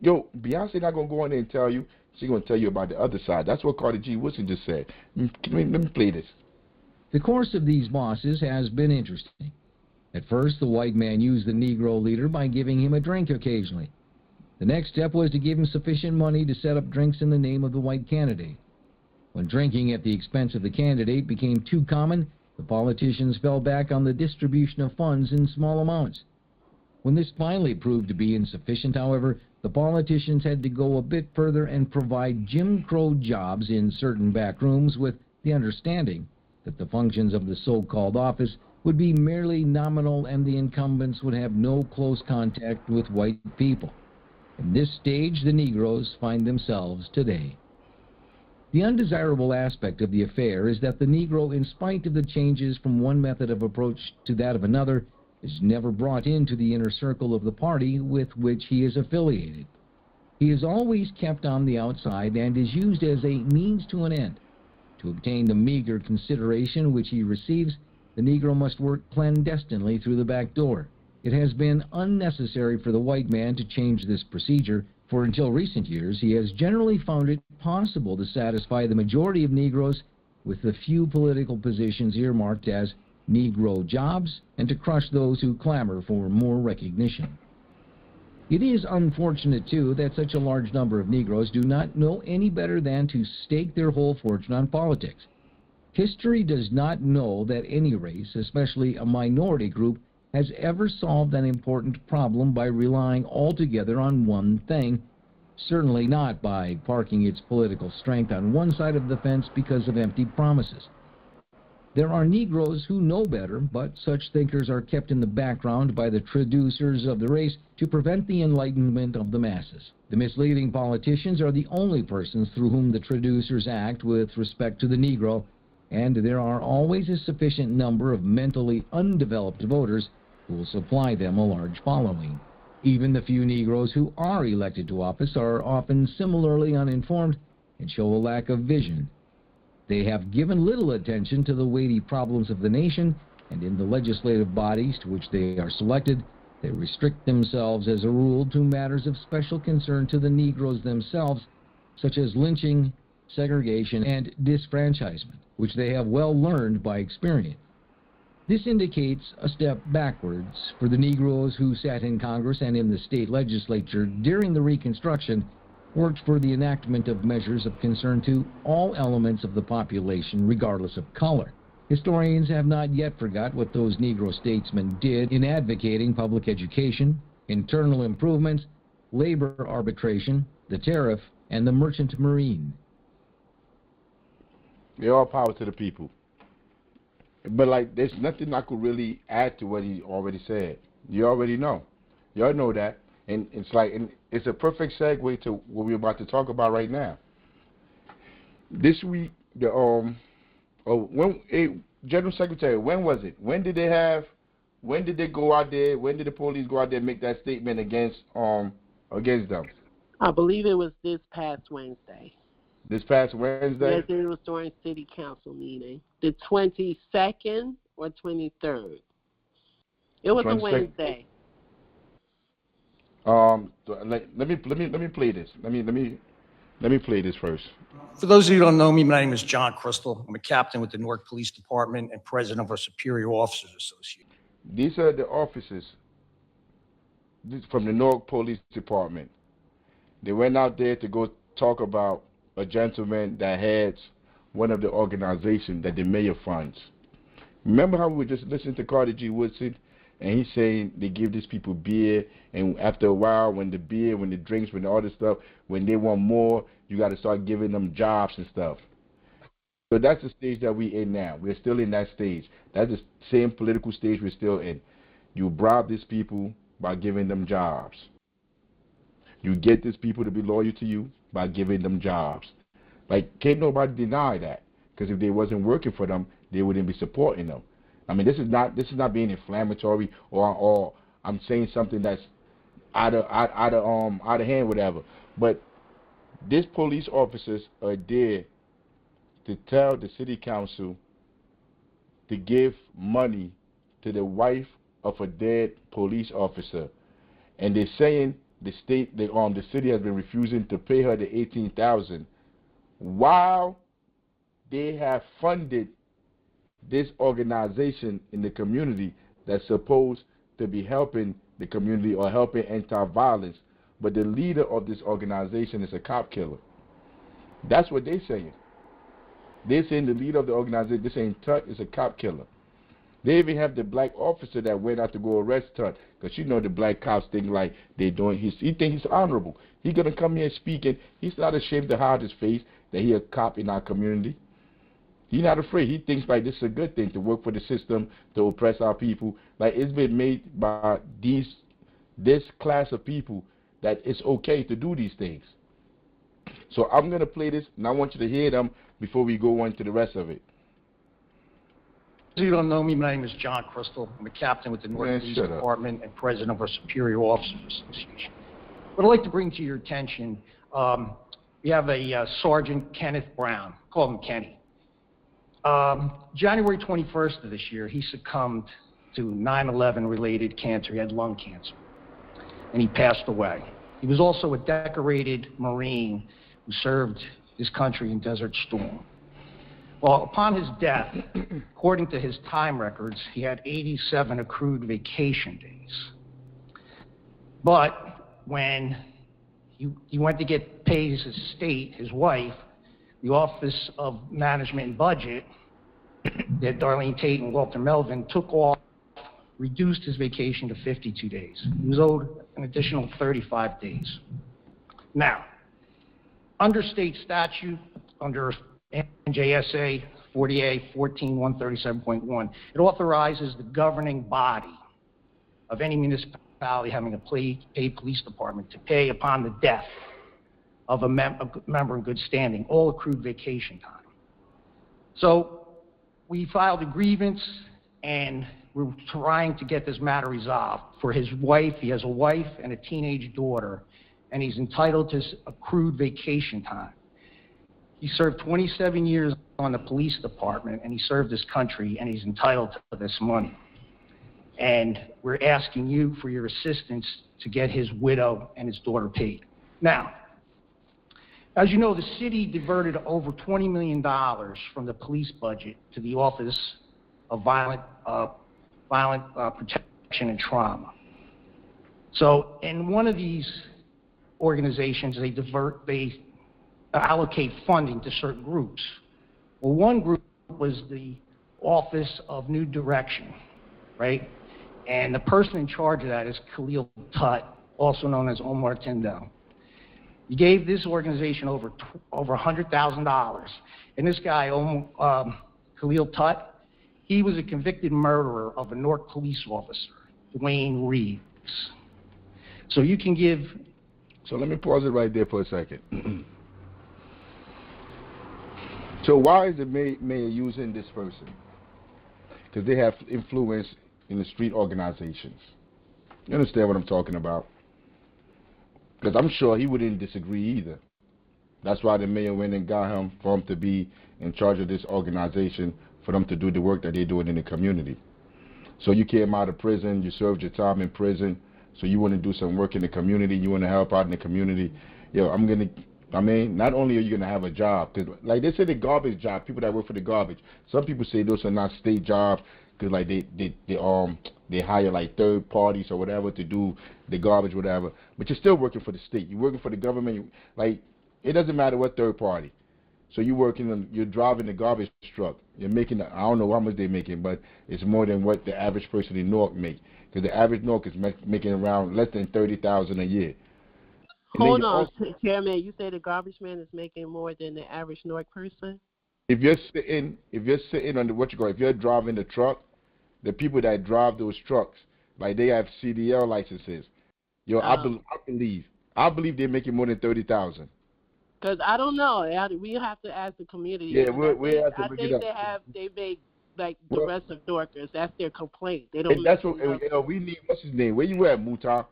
Yo, Beyonce not going to go on there and tell you. She's going to tell you about the other side. That's what Carter G. Woodson just said. Let me play this. The course of these bosses has been interesting. At first, the white man used the Negro leader by giving him a drink occasionally. The next step was to give him sufficient money to set up drinks in the name of the white candidate. When drinking at the expense of the candidate became too common, the politicians fell back on the distribution of funds in small amounts. When this finally proved to be insufficient, however, the politicians had to go a bit further and provide Jim Crow jobs in certain back rooms with the understanding that the functions of the so-called office would be merely nominal and the incumbents would have no close contact with white people. In this stage, the Negroes find themselves today. The undesirable aspect of the affair is that the Negro, in spite of the changes from one method of approach to that of another, is never brought into the inner circle of the party with which he is affiliated. He is always kept on the outside and is used as a means to an end. To obtain the meager consideration which he receives, the Negro must work clandestinely through the back door. It has been unnecessary for the white man to change this procedure, for until recent years he has generally found it possible to satisfy the majority of Negroes with the few political positions earmarked as Negro jobs and to crush those who clamor for more recognition. It is unfortunate, too, that such a large number of Negroes do not know any better than to stake their whole fortune on politics. History does not know that any race, especially a minority group, has ever solved an important problem by relying altogether on one thing, certainly not by parking its political strength on one side of the fence because of empty promises. There are Negroes who know better, but such thinkers are kept in the background by the traducers of the race to prevent the enlightenment of the masses. The misleading politicians are the only persons through whom the traducers act with respect to the Negro, and there are always a sufficient number of mentally undeveloped voters who will supply them a large following. Even the few Negroes who are elected to office are often similarly uninformed and show a lack of vision. They have given little attention to the weighty problems of the nation, and in the legislative bodies to which they are selected, they restrict themselves as a rule to matters of special concern to the Negroes themselves, such as lynching, segregation, and disfranchisement, which they have well learned by experience. This indicates a step backwards for the Negroes who sat in Congress and in the state legislature during the Reconstruction, worked for the enactment of measures of concern to all elements of the population, regardless of color. Historians have not yet forgot what those Negro statesmen did in advocating public education, internal improvements, labor arbitration, the tariff, and the merchant marine. They're all power to the people. But like, there's nothing I could really add to what he already said. You already know. Y'all know that. And it's like, and it's a perfect segue to what we're about to talk about right now. This week, General Secretary, when was it? When did they go out there? When did the police go out there and make that statement against them? I believe it was this past Wednesday. This past Wednesday? Yes, it was during city council meeting. The 22nd or 23rd. It was a Wednesday. Let me play this. Let me play this first. For those of you who don't know me, my name is John Crystal. I'm a captain with the Newark Police Department and president of our Superior Officers Association. These are the officers from the Newark Police Department. They went out there to go talk about a gentleman that heads one of the organizations that the mayor funds. Remember how we were just listening to Carter G. Woodson, and he's saying they give these people beer, and after a while, when the beer, when the drinks, when all this stuff, when they want more, you got to start giving them jobs and stuff. So that's the stage that we're in now. We're still in that stage. That's the same political stage we're still in. You bribe these people by giving them jobs. You get these people to be loyal to you by giving them jobs. Like, can't nobody deny that. Because if they wasn't working for them, they wouldn't be supporting them. I mean, this is not being inflammatory or I'm saying something that's out of hand, whatever. But these police officers are there to tell the city council to give money to the wife of a dead police officer, and they're saying the city has been refusing to pay her the $18,000 while they have funded this organization in the community that's supposed to be helping the community or helping anti-violence, but the leader of this organization is a cop killer. That's what they're saying. They're saying the leader of the organization, they're saying Tut is a cop killer. They even have the black officer that went out to go arrest Tut, because you know the black cops think like they're doing he think he's honorable. He's gonna come here speaking. He's not ashamed to hide his face that he a cop in our community. He's not afraid. He thinks like this is a good thing to work for the system, to oppress our people. Like, it's been made by this class of people that it's okay to do these things. So I'm gonna play this, and I want you to hear them before we go on to the rest of it. If you don't know me, my name is John Crystal. I'm a captain with the Newark Police Department and president of our Superior Officers Association. What I'd like to bring to your attention, we have a Sergeant Kenneth Brown. Call him Kenny. January 21st of this year, he succumbed to 9/11 related cancer. He had lung cancer, and he passed away. He was also a decorated Marine who served his country in Desert Storm. Well, upon his death, according to his time records, he had 87 accrued vacation days. But when he went to get paid his estate, his wife, the Office of Management and Budget, that Darlene Tate and Walter Melvin took off, reduced his vacation to 52 days. He was owed an additional 35 days. Now, under state statute, under NJSA 40A 14137.1, it authorizes the governing body of any municipality having a paid police department to pay upon the death of a member in good standing all accrued vacation time. So we filed a grievance, and we're trying to get this matter resolved. For his wife, he has a wife and a teenage daughter, and he's entitled to accrued vacation time. He served 27 years on the police department, and he served his country, and he's entitled to this money. And we're asking you for your assistance to get his widow and his daughter paid. Now, as you know, the city diverted over $20 million from the police budget to the Office of violent protection and trauma. So in one of these organizations, they allocate funding to certain groups. Well, one group was the Office of New Direction, right? And the person in charge of that is Khalil Tut, also known as Omar Tyndall. He gave this organization over $100,000. And this guy, Khalil Tut, he was a convicted murderer of a Newark police officer, Dwayne Reeves. So you can give... So let me pause it right there for a second. So why is the mayor using this person? Because they have influence in the street organizations. You understand what I'm talking about? Because I'm sure he wouldn't disagree either. That's why the mayor went and got him for him to be in charge of this organization, for them to do the work that they're doing in the community. So you came out of prison, you served your time in prison, so you want to do some work in the community, you want to help out in the community. Yo, not only are you going to have a job, because like they say the garbage job, people that work for the garbage, some people say those are not state jobs, because like they hire like third parties or whatever to do the garbage, whatever. But you're still working for the state. You're working for the government. Like, it doesn't matter what third party. So you're driving the garbage truck. You're making, I don't know how much they're making, but it's more than what the average person in Newark make. Because the average Newark is making around less than $30,000 a year. Hold on, Chairman. You say the garbage man is making more than the average Newark person? If you're sitting on if you're driving the truck, the people that drive those trucks, like they have CDL licenses. Yo, I believe they're making more than $30,000. Because I don't know. We have to ask the community. Yeah, we have to bring it up. I think they make like the rest of Newarkers. That's their complaint. They don't. And that's what we need. What's his name? Where you at, Mutar?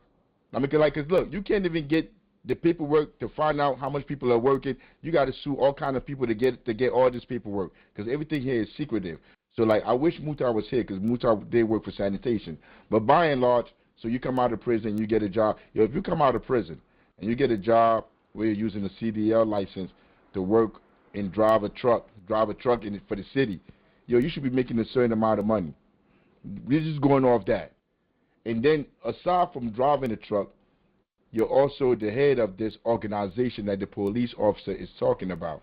I mean, cause look, you can't even get the paperwork to find out how much people are working. You got to sue all kind of people to get all this paperwork, because everything here is secretive. So like, I wish Mutar was here, because Mutar did work for sanitation. But by and large, so you come out of prison, you get a job. Yo, if you come out of prison and you get a job where you're using a CDL license to work and drive a truck for the city, yo, you should be making a certain amount of money. We're just going off that. And then aside from driving a truck, you're also the head of this organization that the police officer is talking about.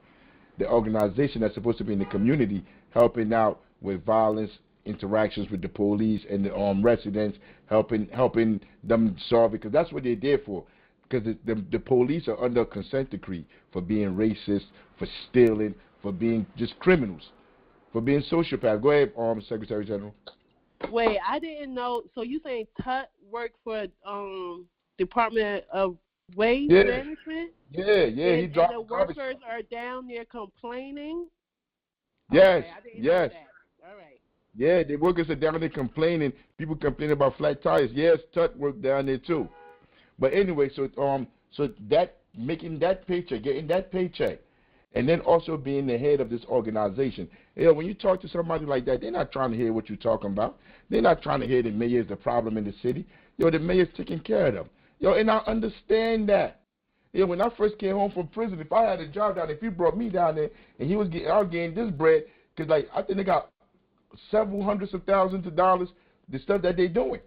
The organization that's supposed to be in the community, helping out with violence, interactions with the police and the residents, helping them solve it, because that's what they're there for. Because the police are under a consent decree for being racist, for stealing, for being just criminals, for being sociopaths. Go ahead, Secretary General. Wait, I didn't know. So you saying Tut worked for Department of Waste Management? Yeah. And, He dropped and the workers are down there complaining? Yes, okay, I didn't yes. know that. All right. Yeah, the workers are down there complaining. People complain about flat tires. Yes, Tut worked down there too. But anyway, so that making that paycheck, getting that paycheck, and then also being the head of this organization. You know, when you talk to somebody like that, they're not trying to hear what you're talking about. They're not trying to hear the mayor is the problem in the city. Yo, the mayor's taking care of them. Yo, and I understand that. You know, when I first came home from prison, if I had a job down there, if he brought me down there and I was getting this bread, because like I think they got several hundreds of thousands of dollars, the stuff that they're doing.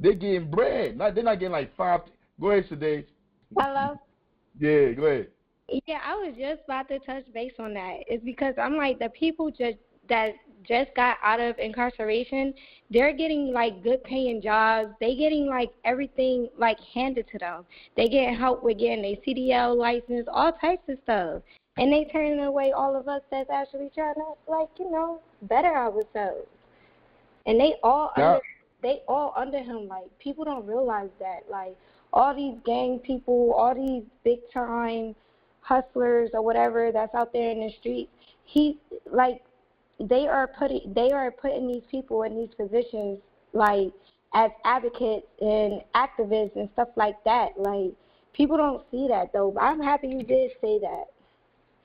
They're getting bread. They're not getting like five. Go ahead, Sadej. Hello? Yeah, go ahead. Yeah, I was just about to touch base on that. It's because I'm like, the people that just got out of incarceration, they're getting like good paying jobs. They getting like everything like handed to them. They getting help with getting their CDL license, all types of stuff. And they turning away all of us that's actually trying to, like, better ourselves. And they all under him. Like, people don't realize that. Like, all these gang people, all these big time hustlers or whatever that's out there in the streets, they are putting these people in these positions, like, as advocates and activists and stuff like that. Like, people don't see that, though. But I'm happy you did say that.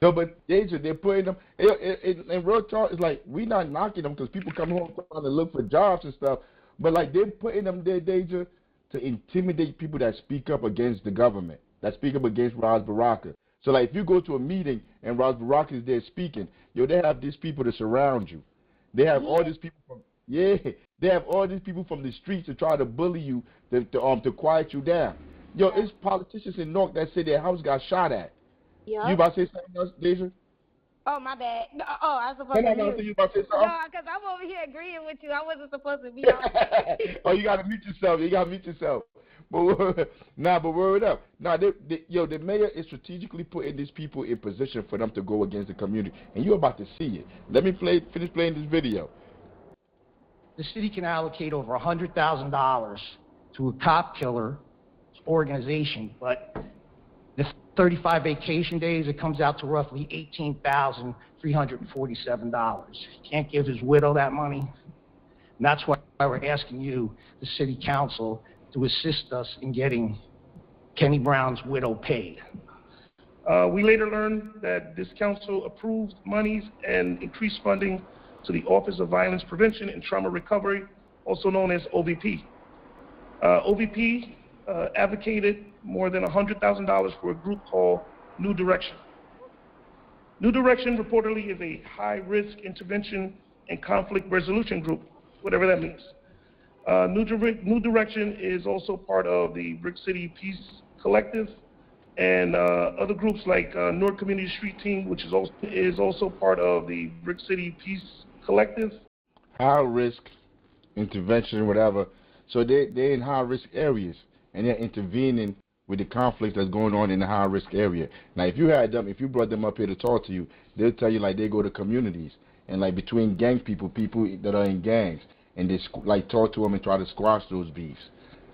No, but Deja, they're putting them, and real talk, it's like, we're not knocking them because people come home trying to look for jobs and stuff, but like, they're putting them there, Deja, to intimidate people that speak up against the government, that speak up against Ras Baraka. So like, if you go to a meeting and Ras Baraka is there speaking, yo, they have these people to surround you. They have all these people from they have all these people from the streets to try to bully you to quiet you down. Yo, it's politicians in North that say their house got shot at. Yeah. You about to say something else, Deja? Oh, my bad. No, I was supposed to No, you about to say something? No, because I'm over here agreeing with you. I wasn't supposed to be on. Oh, you got to mute yourself. You got to mute yourself. But but word up. The mayor is strategically putting these people in position for them to go against the community, and you're about to see it. Let me finish playing this video. The city can allocate over $100,000 to a cop killer organization, but the 35 vacation days, it comes out to roughly $18,347. He can't give his widow that money. And that's why we're asking you, the city council, to assist us in getting Kenny Brown's widow paid. We later learned that this council approved monies and increased funding to the Office of Violence Prevention and Trauma Recovery, also known as OVP. OVP advocated more than $100,000 for a group called New Direction. New Direction reportedly is a high-risk intervention and conflict resolution group, whatever that means. New Direction is also part of the Brick City Peace Collective and other groups like North Community Street Team, which is also part of the Brick City Peace Collective. High-risk intervention, whatever. So they're in high-risk areas, and they're intervening with the conflict that's going on in the high-risk area. Now, if you brought them up here to talk to you, they'll tell you like they go to communities and like between gang people that are in gangs, and they like talk to them and try to squash those beefs.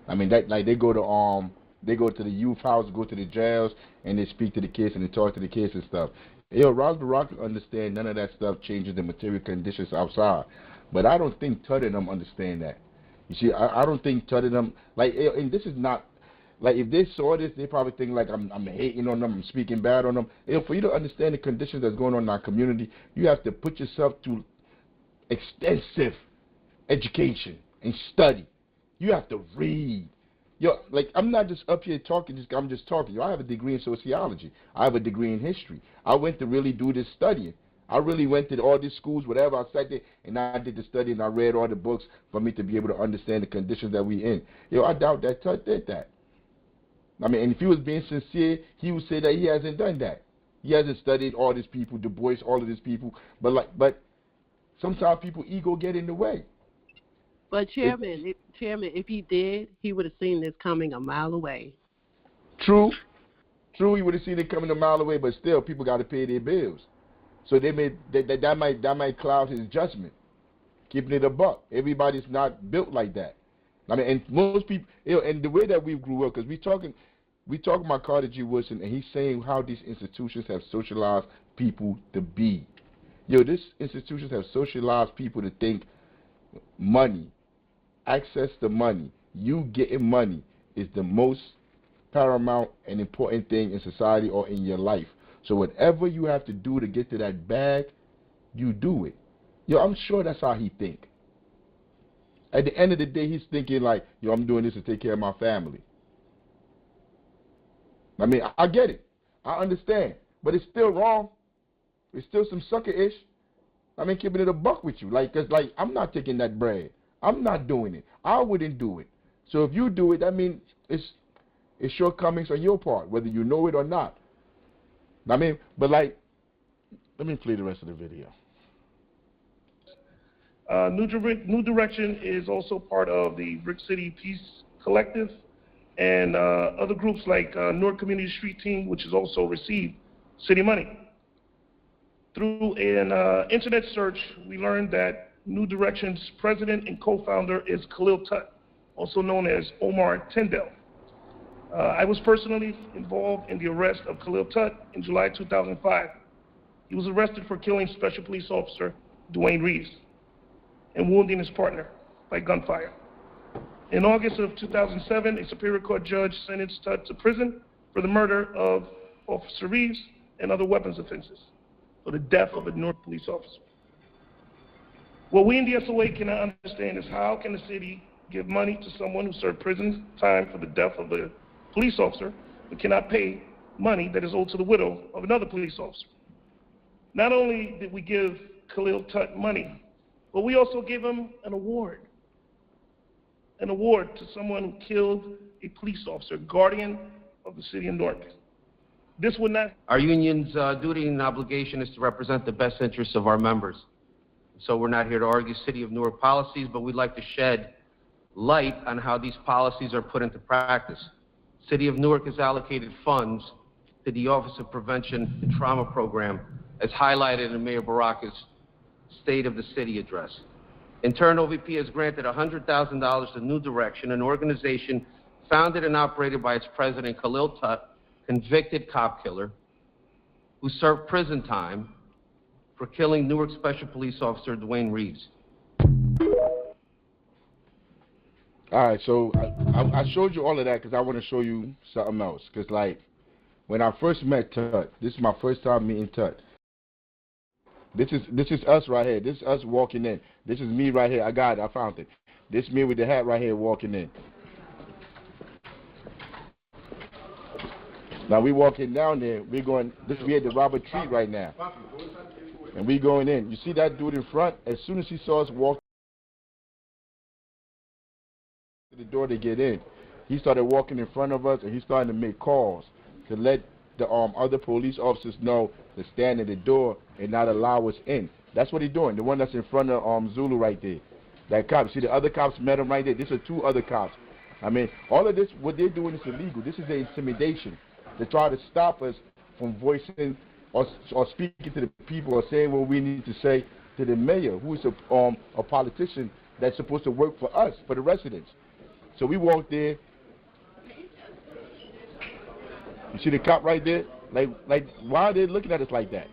I mean, that like they go to the youth house, go to the jails, and they speak to the kids and they talk to the kids and stuff. Yo, Ross Barack understand none of that stuff changes the material conditions outside, but I don't think Tut and them understand that. You see, I don't think Tut and them like, and this is not like if they saw this, they probably think like I'm hating on them, I'm speaking bad on them. For you to understand the conditions that's going on in our community, you have to put yourself through extensive education and study. You have to read. Yo, like I'm not just up here talking. I'm just talking. Yo, I have a degree in sociology. I have a degree in history. I went to really do this studying. I really went to all these schools, whatever. I sat there and I did the study and I read all the books for me to be able to understand the conditions that we in. Yo, I doubt that Tut did that. I mean, and if he was being sincere, he would say that he hasn't done that. He hasn't studied all these people, Du Bois, all of these people. But sometimes people ego get in the way. But Chairman, if he did, he would have seen this coming a mile away. True, he would have seen it coming a mile away. But still, people got to pay their bills, so that might cloud his judgment. Keeping it a buck, everybody's not built like that. I mean, and most people, and the way that we grew up, because we talking about Carter G. Woodson, and he's saying how these institutions have socialized people to be. These institutions have socialized people to think money, access to money, you getting money is the most paramount and important thing in society or in your life. So whatever you have to do to get to that bag, you do it. I'm sure that's how he think. At the end of the day, he's thinking like, I'm doing this to take care of my family. I mean, I get it. I understand. But it's still wrong. It's still some sucker-ish. I mean, keeping it a buck with you. Cause I'm not taking that bread. I'm not doing it. I wouldn't do it. So if you do it, that means it's shortcomings on your part, whether you know it or not. I mean, but let me play the rest of the video. New Direction is also part of the Brick City Peace Collective and other groups like North Community Street Team, which has also received city money. Through an internet search, we learned that New Direction's president and co-founder is Khalil Tut, also known as Omar Tyndall. I was personally involved in the arrest of Khalil Tut in July 2005. He was arrested for killing Special Police Officer Dwayne Reeves and wounding his partner by gunfire. In August of 2007, a Superior Court judge sentenced Tut to prison for the murder of Officer Reeves and other weapons offenses for the death of a North police officer. What we in the SOA cannot understand is how can the city give money to someone who served prison time for the death of a police officer but cannot pay money that is owed to the widow of another police officer. Not only did we give Khalil Tut money, But we also gave him an award to someone who killed a police officer, guardian of the city of Newark. This would not... Our union's duty and obligation is to represent the best interests of our members. So we're not here to argue City of Newark policies, but we'd like to shed light on how these policies are put into practice. City of Newark has allocated funds to the Office of Prevention and Trauma Program, as highlighted in Mayor Baraka's State of the City address. In turn, OVP has granted $100,000 to New Direction, an organization founded and operated by its president, Khalil Tut, convicted cop killer, who served prison time for killing Newark Special Police Officer Dwayne Reeves. All right, so I showed you all of that because I want to show you something else. Because, like, when I first met Tut, this is my first time meeting Tut. This is us right here. This is us walking in. This is me right here. I got it. I found it. This is me with the hat right here walking in. Now we walking down there. We're going. We at the Robert Tree right now, and we going in. You see that dude in front? As soon as he saw us walk to the door to get in, he started walking in front of us, and he started to make calls to let the other police officers know to stand at the door and not allow us in. That's what he's doing. The one that's in front of Zulu right there. That cop. See, the other cops met him right there. These are two other cops. I mean, all of this, what they're doing is illegal. This is the intimidation to try to stop us from voicing or speaking to the people or saying what we need to say to the mayor, who is a politician that's supposed to work for us, for the residents. So we walked there. You see the cop right there? Like, why are they looking at us like that?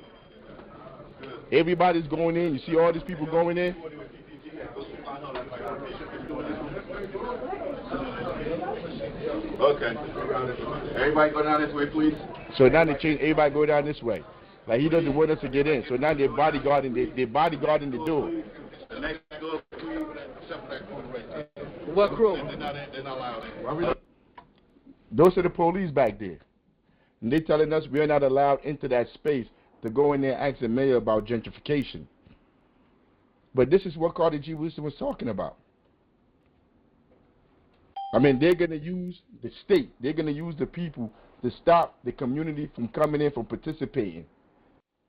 Everybody's going in. You see all these people going in? Okay. Everybody go down this way, please. So now they change. Everybody go down this way. Like, he doesn't want us to get in. So now they're bodyguarding the door. What crew? Those are the police back there. And they're telling us we're not allowed into that space to go in there and ask the mayor about gentrification. But this is what Carter G. Woodson was talking about. I mean, they're going to use the state. They're going to use the people to stop the community from coming in, from participating.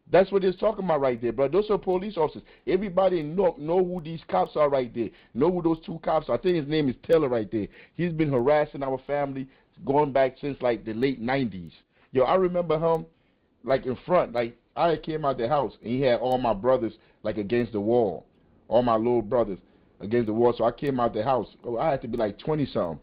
That's what they're talking about right there, bro. Those are police officers. Everybody know who these cops are right there. Know who those two cops are. I think his name is Taylor right there. He's been harassing our family going back since, like, the late 90s. Yo, I remember him, like, in front. Like, I came out the house, and he had all my brothers, like, against the wall. All my little brothers against the wall. So I came out the house. Oh, I had to be, like, 20-something.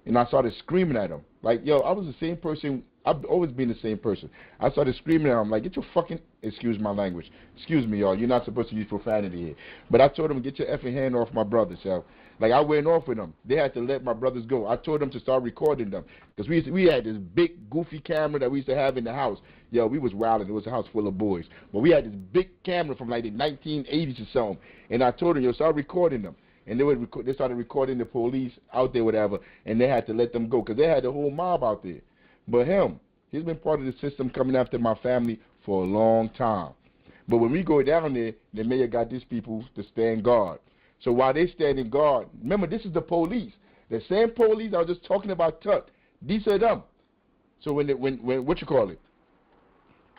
And I started screaming at him. Like, yo, I was the same person. I've always been the same person. I started screaming at him, like, get your fucking, excuse my language. Excuse me, y'all. You're not supposed to use profanity here. But I told him, get your effing hand off my brothers, yo. Like, I went off with them. They had to let my brothers go. I told them to start recording them. Because we had this big, goofy camera that we used to have in the house. Yo, we was wilding. It was a house full of boys. But we had this big camera from, like, the 1980s or something. And I told them, yo, start recording them. And they started recording the police out there, whatever, and they had to let them go because they had the whole mob out there. But he's been part of the system coming after my family for a long time. But when we go down there, the mayor got these people to stand guard. So while they standing guard, remember, this is the police. The same police I was just talking about, Tut. These are them. So when what you call it?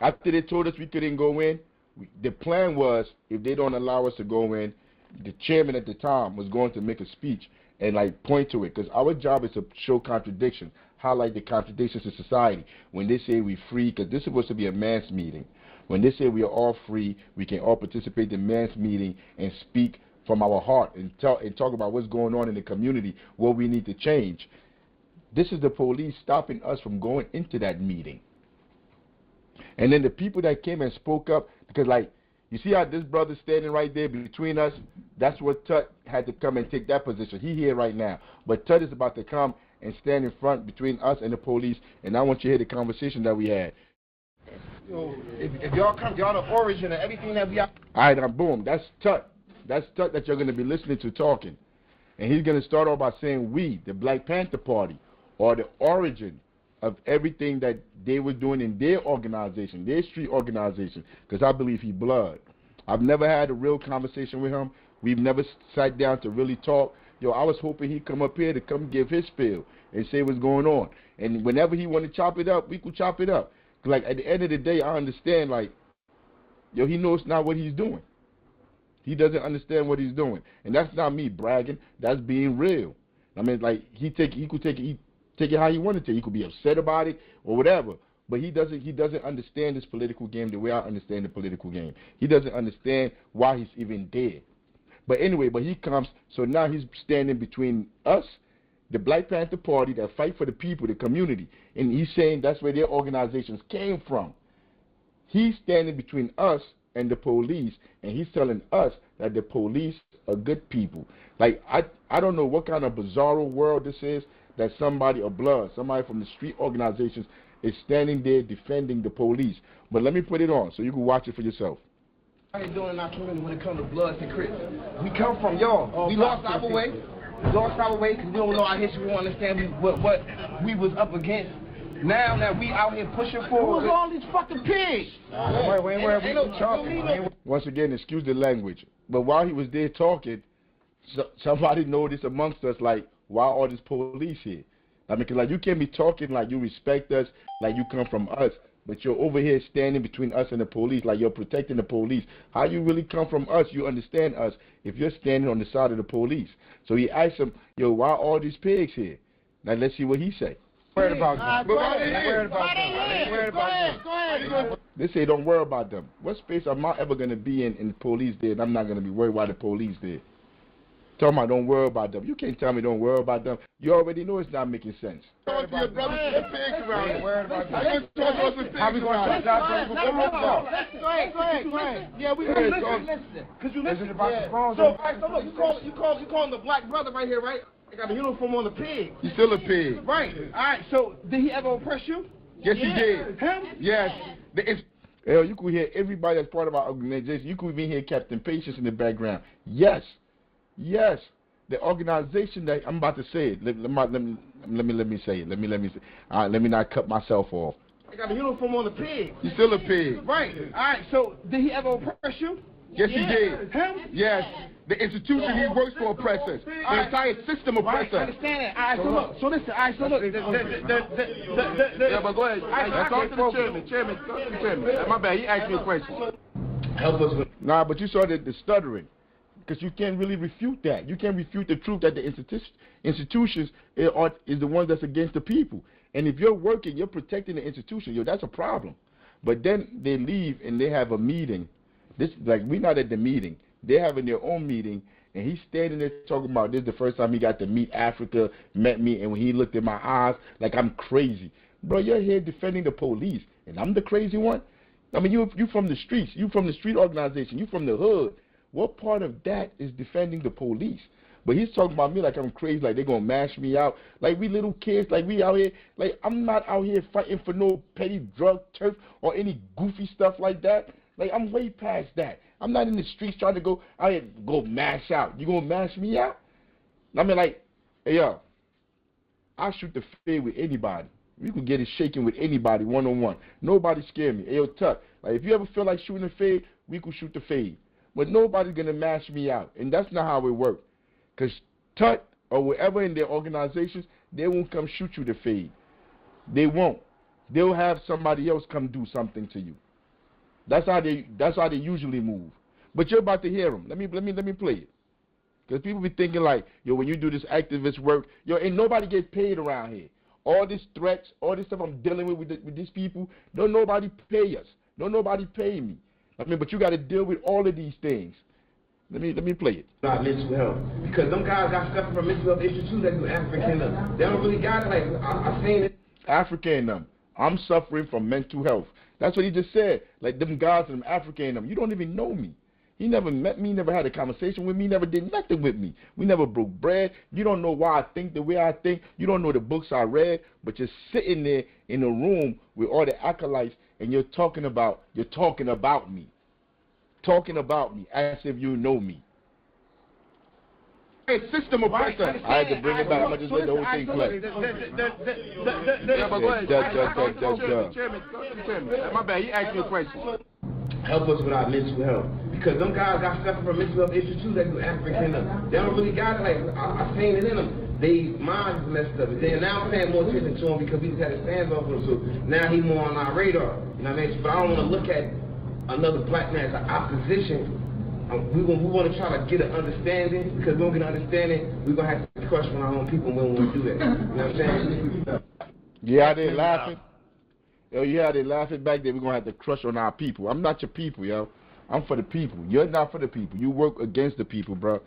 After they told us we couldn't go in, the plan was if they don't allow us to go in, the chairman at the time was going to make a speech and, like, point to it, because our job is to show contradiction, highlight the contradictions in society. When they say we free, because this is supposed to be a mass meeting. When they say we are all free, we can all participate in the mass meeting and speak from our heart and talk about what's going on in the community, what we need to change. This is the police stopping us from going into that meeting. And then the people that came and spoke up, because, like, you see how this brother's standing right there between us? That's what Tut had to come and take that position. He here right now. But Tut is about to come and stand in front between us and the police, and I want you to hear the conversation that we had. So, if y'all come, y'all the origin of everything that we are. All right, now, boom. That's Tut. That's Tut that you're going to be listening to talking. And he's going to start off by saying we, the Black Panther Party, are the origin of everything that they were doing in their organization, their street organization, because I believe he blood. I've never had a real conversation with him, We've never sat down to really talk. Yo, I was hoping he'd come up here to come give his spiel and say what's going on. And whenever he want to chop it up, we could chop it up. Like, at the end of the day, I understand, like, yo, he knows not what he's doing. He doesn't understand what he's doing. And that's not me bragging. That's being real. I mean, like, he could take it how he wanted to. He could be upset about it or whatever. But he doesn't understand this political game the way I understand the political game. He doesn't understand why he's even there. But anyway, he comes, so now he's standing between us, the Black Panther Party that fight for the people, the community, and he's saying that's where their organizations came from. He's standing between us and the police, and he's telling us that the police are good people. Like, I don't know what kind of bizarro world this is, that somebody from the street organizations is standing there defending the police. But let me put it on so you can watch it for yourself. How you doing in our community when it comes to Bloods and Crips? We come from y'all. We lost our way. We lost our way because we don't know our history. We don't understand what we was up against. Now that we out here pushing forward. Who's all these fucking pigs? Once again, excuse the language. But while he was there talking, somebody noticed amongst us, like, why all this police here? I mean, 'cause like, you can't be talking like you respect us, like you come from us, but you're over here standing between us and the police, like you're protecting the police. How you really come from us, you understand us, if you're standing on the side of the police. So he asked him, yo, why all these pigs here? Now let's see what he say. Worried about them. Worried about them. They say don't worry about them. What space am I ever going to be in the police there, and I'm not going to be worried about the police there? Talking about don't worry about them. You can't tell me don't worry about them. You already know it's not making sense. How we going to talk Yeah, we listen. Because you listen about the phones. So, all right, so look, you call him the black brother right here, right? I got a uniform on the pig. He's still a pig. Right. All right, so did he ever oppress you? Yes, he did. Him? Yes. Hell, you could hear everybody that's part of our organization. You could even hear Captain Patience in the background. Yes. Yes. The organization that I'm about to say it. Let me say it. Let me say. All right, let me not cut myself off. I got a uniform on the pig. He's still a pig. Right. All right, so did he ever oppress you? Yes, he did. Him? Yes. The institution he works for oppressors. The entire system oppressors. I understand that. All right, so look. So listen. All right, so look. Yeah, but go ahead. Talk to the chairman. Talk to the chairman. My bad. He asked me a question. Help us with. Nah, but you saw the stuttering. Because you can't really refute that. You can't refute the truth that the institutions is the one that's against the people. And if you're working, you're protecting the institution, yo, that's a problem. But then they leave and they have a meeting. We're not at the meeting. They're having their own meeting, and he's standing there talking about this is the first time he got to meet Africa, met me, and when he looked in my eyes, like I'm crazy. Bro, you're here defending the police, and I'm the crazy one? I mean, you from the streets. You from the street organization. You from the hood. What part of that is defending the police? But he's talking about me like I'm crazy, like they're going to mash me out. Like we little kids, like we out here. Like I'm not out here fighting for no petty drug turf or any goofy stuff like that. Like I'm way past that. I'm not in the streets trying to go out here go mash out. You going to mash me out? I mean, like, hey, yo, I'll shoot the fade with anybody. You can get it shaking with anybody one-on-one. Nobody scare me. Hey, yo, Tuck, like if you ever feel like shooting a fade, we can shoot the fade. But nobody's going to mash me out. And that's not how it works. Because Tut or whoever in their organizations, they won't come shoot you the fade. They won't. They'll have somebody else come do something to you. That's how they usually move. But you're about to hear them. Let me play it. Because people be thinking like, yo, when you do this activist work, yo, ain't nobody get paid around here. All these threats, all this stuff I'm dealing with these people, don't nobody pay us. Don't nobody pay me. I mean, but you got to deal with all of these things. Let me play it. Not mental health. Because them guys got stuff from mental health issues too that do African. They don't really got it. Like, I've seen it. African. I'm suffering from mental health. That's what he just said. Like, them guys and them African. You don't even know me. He never met me, never had a conversation with me, never did nothing with me. We never broke bread. You don't know why I think the way I think. You don't know the books I read. But you're sitting there in a room with all the acolytes, and you're talking about me. Talking about me as if you know me. Hey, system oppressor. I had to bring it back. I'm just let the whole thing play. Yeah, but go ahead. Chairman. My bad. He asked me a question. help us with our mental health. Because them guys got suffering from mental health issues too that do African. They don't really got it. Like, I seen it in them. They minds messed up. They're now paying more attention to him because we just had his hands off him. So now he more on our radar. You know what I mean? But I don't want to look at another black man as an opposition. We want to try to get an understanding, because we don't get an understanding, we're going to have to crush on our own people when we do that. You know what I'm saying? Yeah, I did laughing. Yo, yeah, they laughing back there. We're going to have to crush on our people. I'm not your people, yo. I'm for the people. You're not for the people. You work against the people, bro.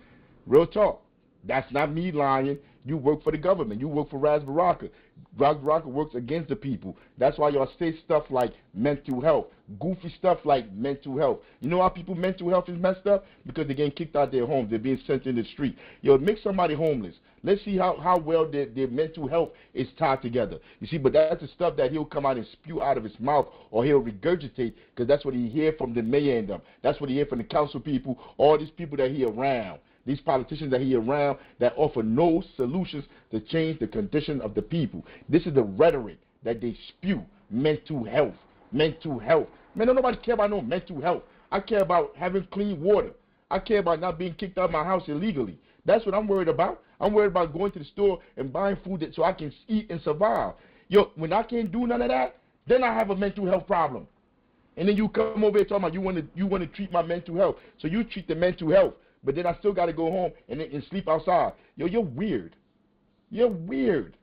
Real talk. That's not me lying. You work for the government. You work for Ras Baraka. Ras Baraka works against the people. That's why y'all say stuff like mental health. Goofy stuff like mental health. You know how people's mental health is messed up? Because they're getting kicked out of their homes. They're being sent in the street. Yo, make somebody homeless. Let's see how well their mental health is tied together. You see, but that's the stuff that he'll come out and spew out of his mouth, or he'll regurgitate, because that's what he hear from the mayor and them. That's what he hear from the council people, all these people that he around. These politicians that he around that offer no solutions to change the condition of the people. This is the rhetoric that they spew. Mental health. Mental health. Man, don't nobody care about no mental health. I care about having clean water. I care about not being kicked out of my house illegally. That's what I'm worried about. I'm worried about going to the store and buying food so I can eat and survive. Yo, when I can't do none of that, then I have a mental health problem. And then you come over here talking about you want to treat my mental health. So you treat the mental health. But then I still got to go home and sleep outside. Yo, you're weird. You're weird.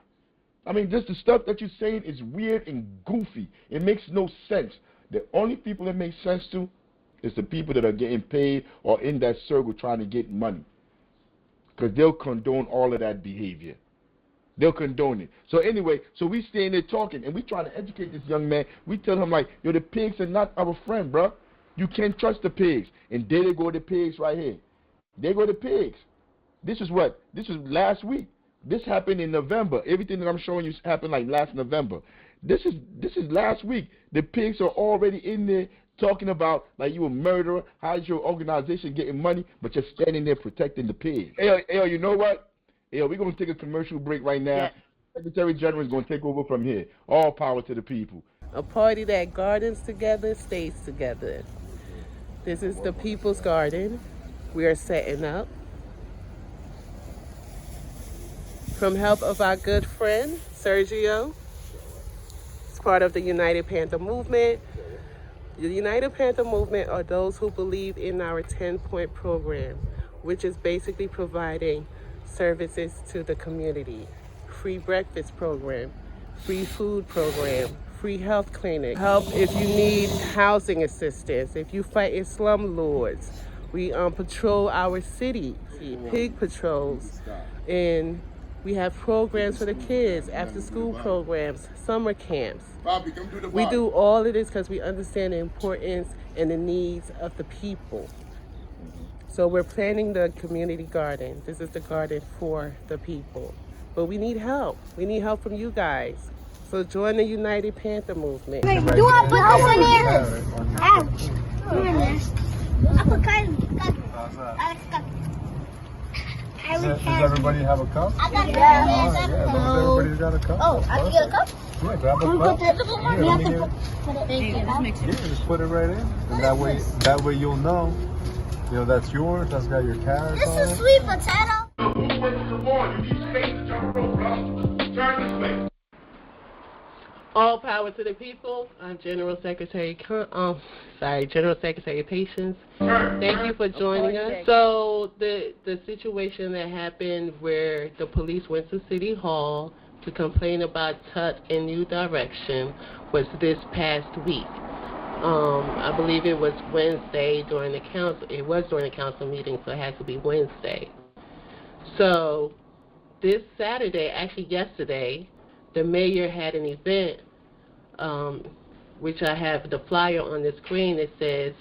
I mean, just the stuff that you're saying is weird and goofy. It makes no sense. The only people it makes sense to is the people that are getting paid or in that circle trying to get money. Because they'll condone all of that behavior. They'll condone it. So anyway, so we staying there talking, and we trying to educate this young man. We tell him, like, yo, the pigs are not our friend, bro. You can't trust the pigs. And there they go, the pigs right here. There go the pigs. This is what? This was last week. This happened in November. Everything that I'm showing you happened like last November. This is last week. The pigs are already in there talking about, like, you a murderer. How's your organization getting money, but you're standing there protecting the pigs? Hey, you know what? Hey, we're going to take a commercial break right now. Yes. Secretary General is going to take over from here. All power to the people. A party that gardens together stays together. This is the People's Garden. We are setting up. From help of our good friend, Sergio. It's part of the United Panther Movement. The United Panther Movement are those who believe in our 10-point program, which is basically providing services to the community. Free breakfast program, free food program, free health clinic. Help if you need housing assistance, if you fight in slum lords. We patrol our city, pig patrols, and we have programs for the kids, after school programs, summer camps. We do all of this because we understand the importance and the needs of the people. So we're planning the community garden. This is the garden for the people. But we need help. We need help from you guys. So join the United Panther Movement. Wait, do I put this in there? Ouch. Put in there. I put Does everybody have a cup? I got a cup. Everybody's got a cup. Oh, I can get a cup? Yeah, grab a cup. Just put it right in. And that way you'll know. You know, that's yours. That's got your carrots on it. This is sweet potato. Who works some more? You need space to jump rope, bro. Turn this way. All power to the people. I'm General Secretary Patience. Thank you for joining us. So the situation that happened where the police went to City Hall to complain about Tut and New Direction was this past week. I believe it was Wednesday during the council. It was during the council meeting, so it had to be Wednesday. So this Saturday, actually yesterday, the mayor had an event, which I have the flyer on the screen that says,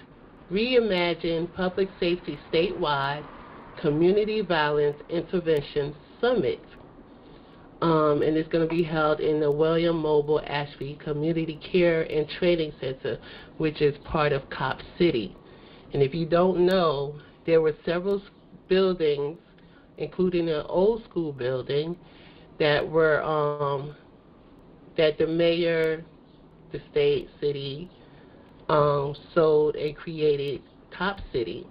Reimagine Public Safety Statewide Community Violence Intervention Summit. And it's going to be held in the William Mobile Ashby Community Care and Training Center, which is part of Cop City. And if you don't know, there were several buildings, including an old school building, that were that the mayor, the state, city, sold and created Cop City,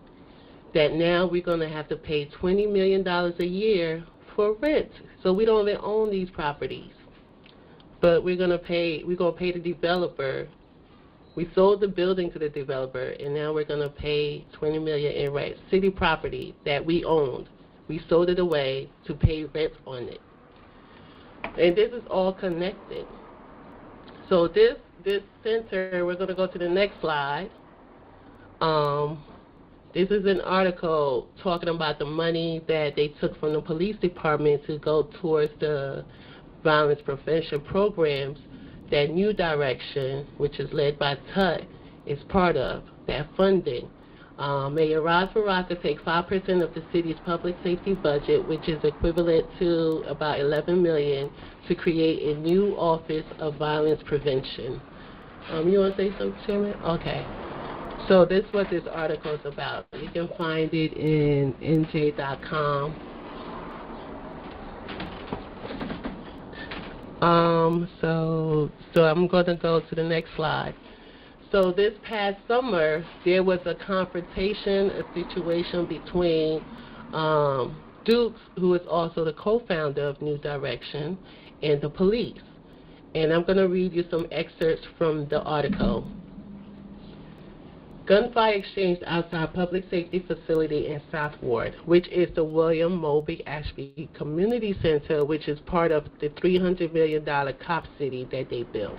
that now we're going to have to pay $20 million a year for rent. So we don't even own these properties. But we're going to pay the developer. We sold the building to the developer, and now we're going to pay $20 million in rent. City property that we owned. We sold it away to pay rent on it. And this is all connected. So this center, we're going to go to the next slide. This is an article talking about the money that they took from the police department to go towards the violence prevention programs that New Direction, which is led by Tut, is part of, that funding. Mayor Ras Baraka takes 5% of the city's public safety budget, which is equivalent to about $11 million, to create a new office of violence prevention. You want to say something, Chairman? Okay. So this is what this article is about. You can find it in nj.com. So I'm going to go to the next slide. So this past summer, there was a confrontation, a situation between Dukes, who is also the co-founder of New Direction, and the police. And I'm going to read you some excerpts from the article. Gunfire exchanged outside public safety facility in South Ward, which is the William Moby Ashby Community Center, which is part of the $300 million Cop City that they built.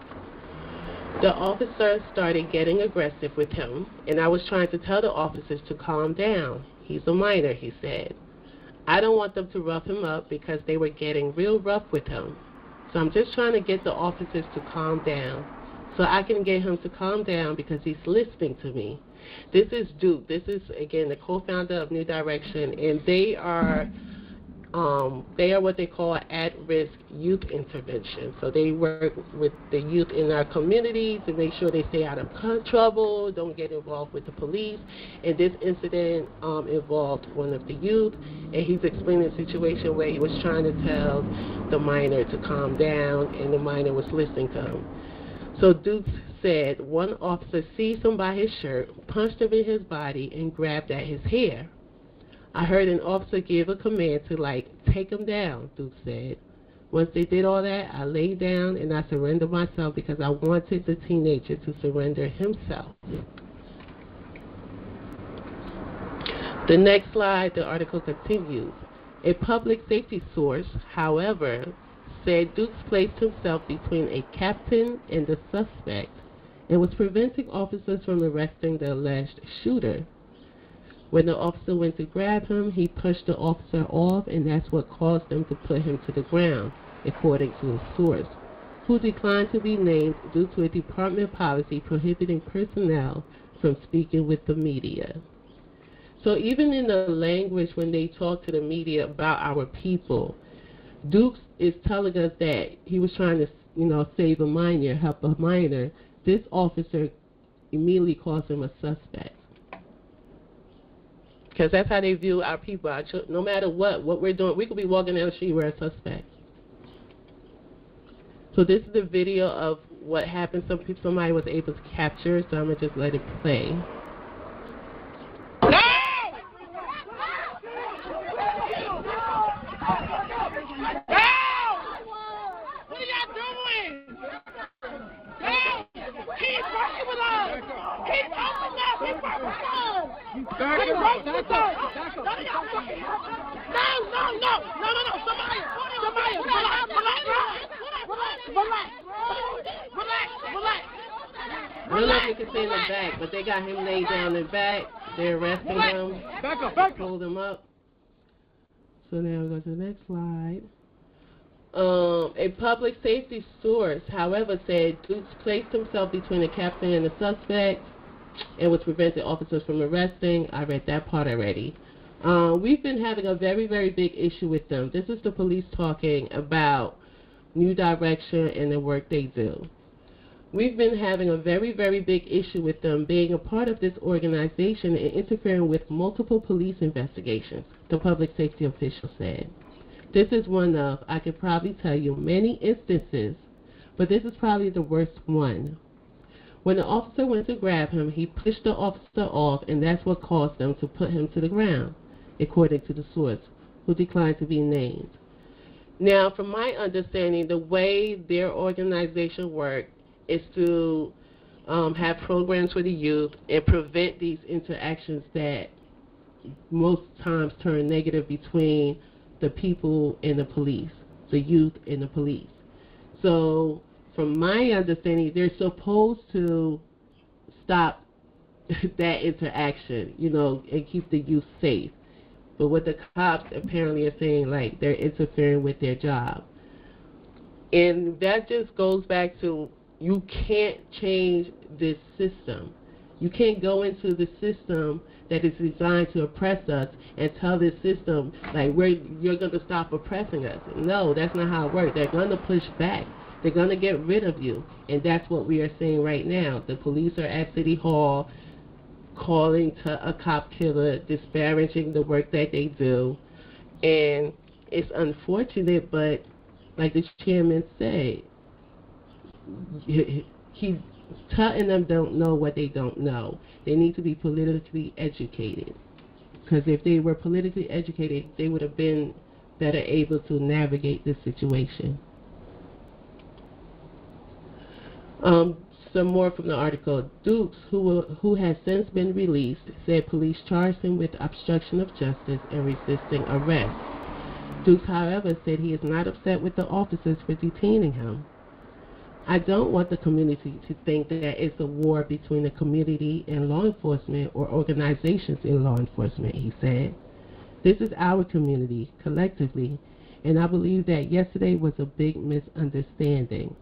The officer started getting aggressive with him, and I was trying to tell the officers to calm down. He's a minor, he said. I don't want them to rough him up because they were getting real rough with him. So I'm just trying to get the officers to calm down so I can get him to calm down because he's listening to me. This is Duke. This is, again, the co-founder of New Direction, and they are what they call at-risk youth intervention. So they work with the youth in our community to make sure they stay out of trouble, don't get involved with the police. And this incident involved one of the youth, and he's explaining a situation where he was trying to tell the minor to calm down, and the minor was listening to him. So Duke said one officer seized him by his shirt, punched him in his body, and grabbed at his hair. I heard an officer give a command to, take him down, Duke said. Once they did all that, I laid down and I surrendered myself because I wanted the teenager to surrender himself. The next slide, the article continues. A public safety source, however, said Dukes placed himself between a captain and the suspect and was preventing officers from arresting the alleged shooter. When the officer went to grab him, he pushed the officer off, and that's what caused them to put him to the ground, according to a source, who declined to be named due to a department policy prohibiting personnel from speaking with the media. So even in the language when they talk to the media about our people, Dukes is telling us that he was trying to, save a minor, help a minor. This officer immediately calls him a suspect. Because that's how they view our people. No matter what we're doing, we could be walking down the street, we're a suspect. So this is the video of what happened. Somebody was able to capture, so I'm going to just let it play. I don't know if you can see in the back, but they got him laid down in the back. They're arresting him. Hold him up. So now we go to the next slide. A public safety source, however, said Dukes placed himself between the captain and the suspect and was preventing officers from arresting. I read that part already. We've been having a very, very big issue with them. This is the police talking about New Direction and the work they do. We've been having a very, very big issue with them being a part of this organization and interfering with multiple police investigations, the public safety official said. This is one of, I could probably tell you, many instances, but this is probably the worst one. When the officer went to grab him, he pushed the officer off, and that's what caused them to put him to the ground, according to the source, who declined to be named. Now, from my understanding, the way their organization works is to have programs for the youth and prevent these interactions that most times turn negative between the people and the police, the youth and the police. So, from my understanding, they're supposed to stop that interaction, you know, and keep the youth safe. But what the cops apparently are saying, like, they're interfering with their job. And that just goes back to, you can't change this system. You can't go into the system that is designed to oppress us and tell this system, like, you're going to stop oppressing us. No, that's not how it works. They're going to push back. They're going to get rid of you, and that's what we are seeing right now. The police are at City Hall calling to a cop killer, disparaging the work that they do, and it's unfortunate, but like the chairman said, he's telling them don't know what they don't know. They need to be politically educated, because if they were politically educated, they would have been better able to navigate this situation. Some more from the article. Dukes, who has since been released, said police charged him with obstruction of justice and resisting arrest. Dukes, however, said he is not upset with the officers for detaining him. I don't want the community to think that it's a war between the community and law enforcement or organizations in law enforcement, he said. This is our community, collectively, and I believe that yesterday was a big misunderstanding.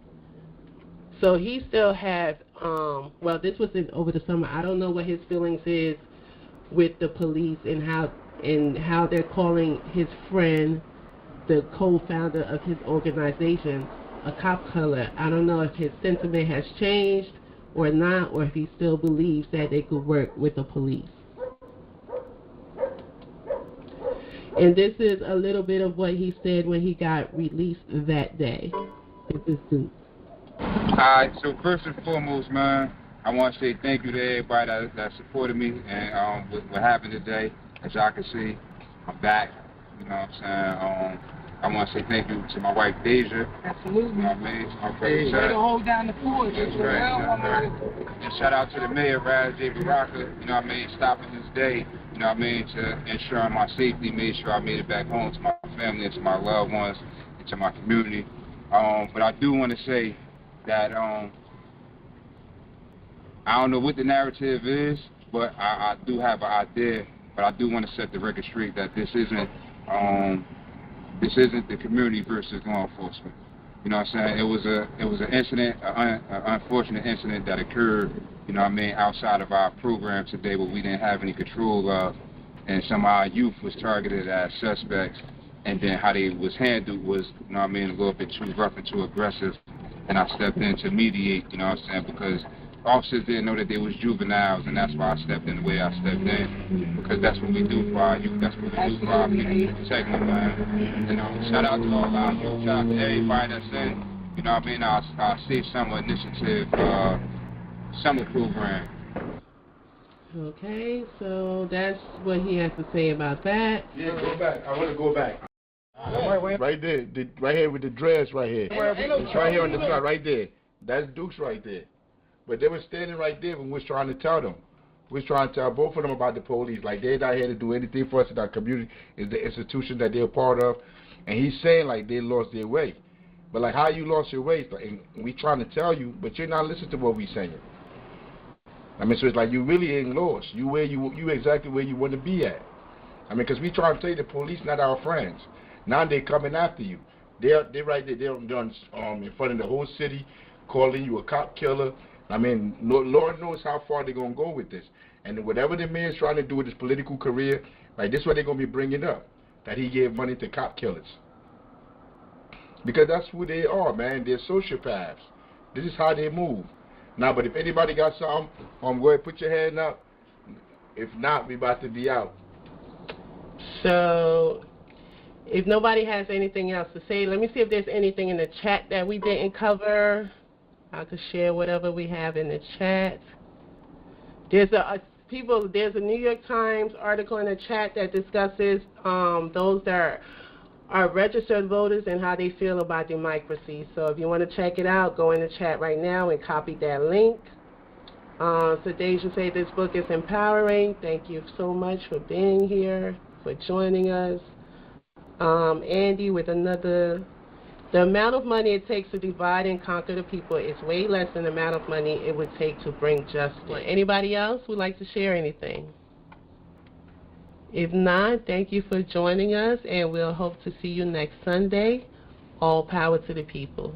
So he still has, well, this was over the summer. I don't know what his feelings is with the police and how they're calling his friend, the co-founder of his organization, a cop killer. I don't know if his sentiment has changed or not, or if he still believes that they could work with the police. And this is a little bit of what he said when he got released that day. This is Duke. Alright, so first and foremost, man, I want to say thank you to everybody that supported me and what happened today. As y'all can see, I'm back. You know what I'm saying? I want to say thank you to my wife, Deja. Absolutely. You know what I mean? My favorite Way to hold down the fort. That's right. And shout out to the mayor, Raz J. Baraka, you know what I mean, stopping this day, you know what I mean, to ensure my safety, made sure I made it back home to my family and to my loved ones and to my community. But I do want to say that I don't know what the narrative is, but I do have an idea. But I do want to set the record straight that this isn't the community versus law enforcement. You know what I'm saying? It was an incident, an unfortunate incident that occurred, you know what I mean, outside of our program today, where we didn't have any control of, and some of our youth was targeted as suspects, and then how they was handled was, you know what I mean, a little bit too rough and too aggressive. And I stepped in to mediate, you know what I'm saying, because officers didn't know that they was juveniles, and that's why I stepped in the way I stepped in, because that's what we do for our youth, that's what we do for our people, protect them, man. You know, shout out to all our youth, shout out to everybody that's in, you know what I mean, our Safe Summer Initiative summer program. Okay, so that's what he has to say about that. Yeah, go back. I want to go back. Right there, right here with the dress right here. It's right here on the side, right there. That's Duke's right there. But they were standing right there when we was trying to tell them. We was trying to tell both of them about the police. Like, they're not here to do anything for us in our community. It's the institution that they're a part of. And he's saying, like, they lost their way. But, like, how you lost your way? Like, and we trying to tell you, but you're not listening to what we saying. I mean, so it's like you really ain't lost. You exactly where you want to be at. I mean, because we trying to tell you the police not our friends. Now they're coming after you. They're right there. They're in front of the whole city, calling you a cop killer. I mean, Lord knows how far they're going to go with this. And whatever the man's trying to do with his political career, like, this is what they're going to be bringing up, that he gave money to cop killers. Because that's who they are, man. They're sociopaths. This is how they move. Now, but if anybody got something, go ahead, put your hand up. If not, we about to be out. So, if nobody has anything else to say, let me see if there's anything in the chat that we didn't cover. I could share whatever we have in the chat. There's a New York Times article in the chat that discusses those that are registered voters and how they feel about democracy. So if you want to check it out, go in the chat right now and copy that link. So Deja say this book is empowering. Thank you so much for being here, for joining us. Andy with another. The amount of money it takes to divide and conquer the people is way less than the amount of money it would take to bring justice. Anybody else would like to share anything? If not, thank you for joining us, and we'll hope to see you next Sunday. All power to the people.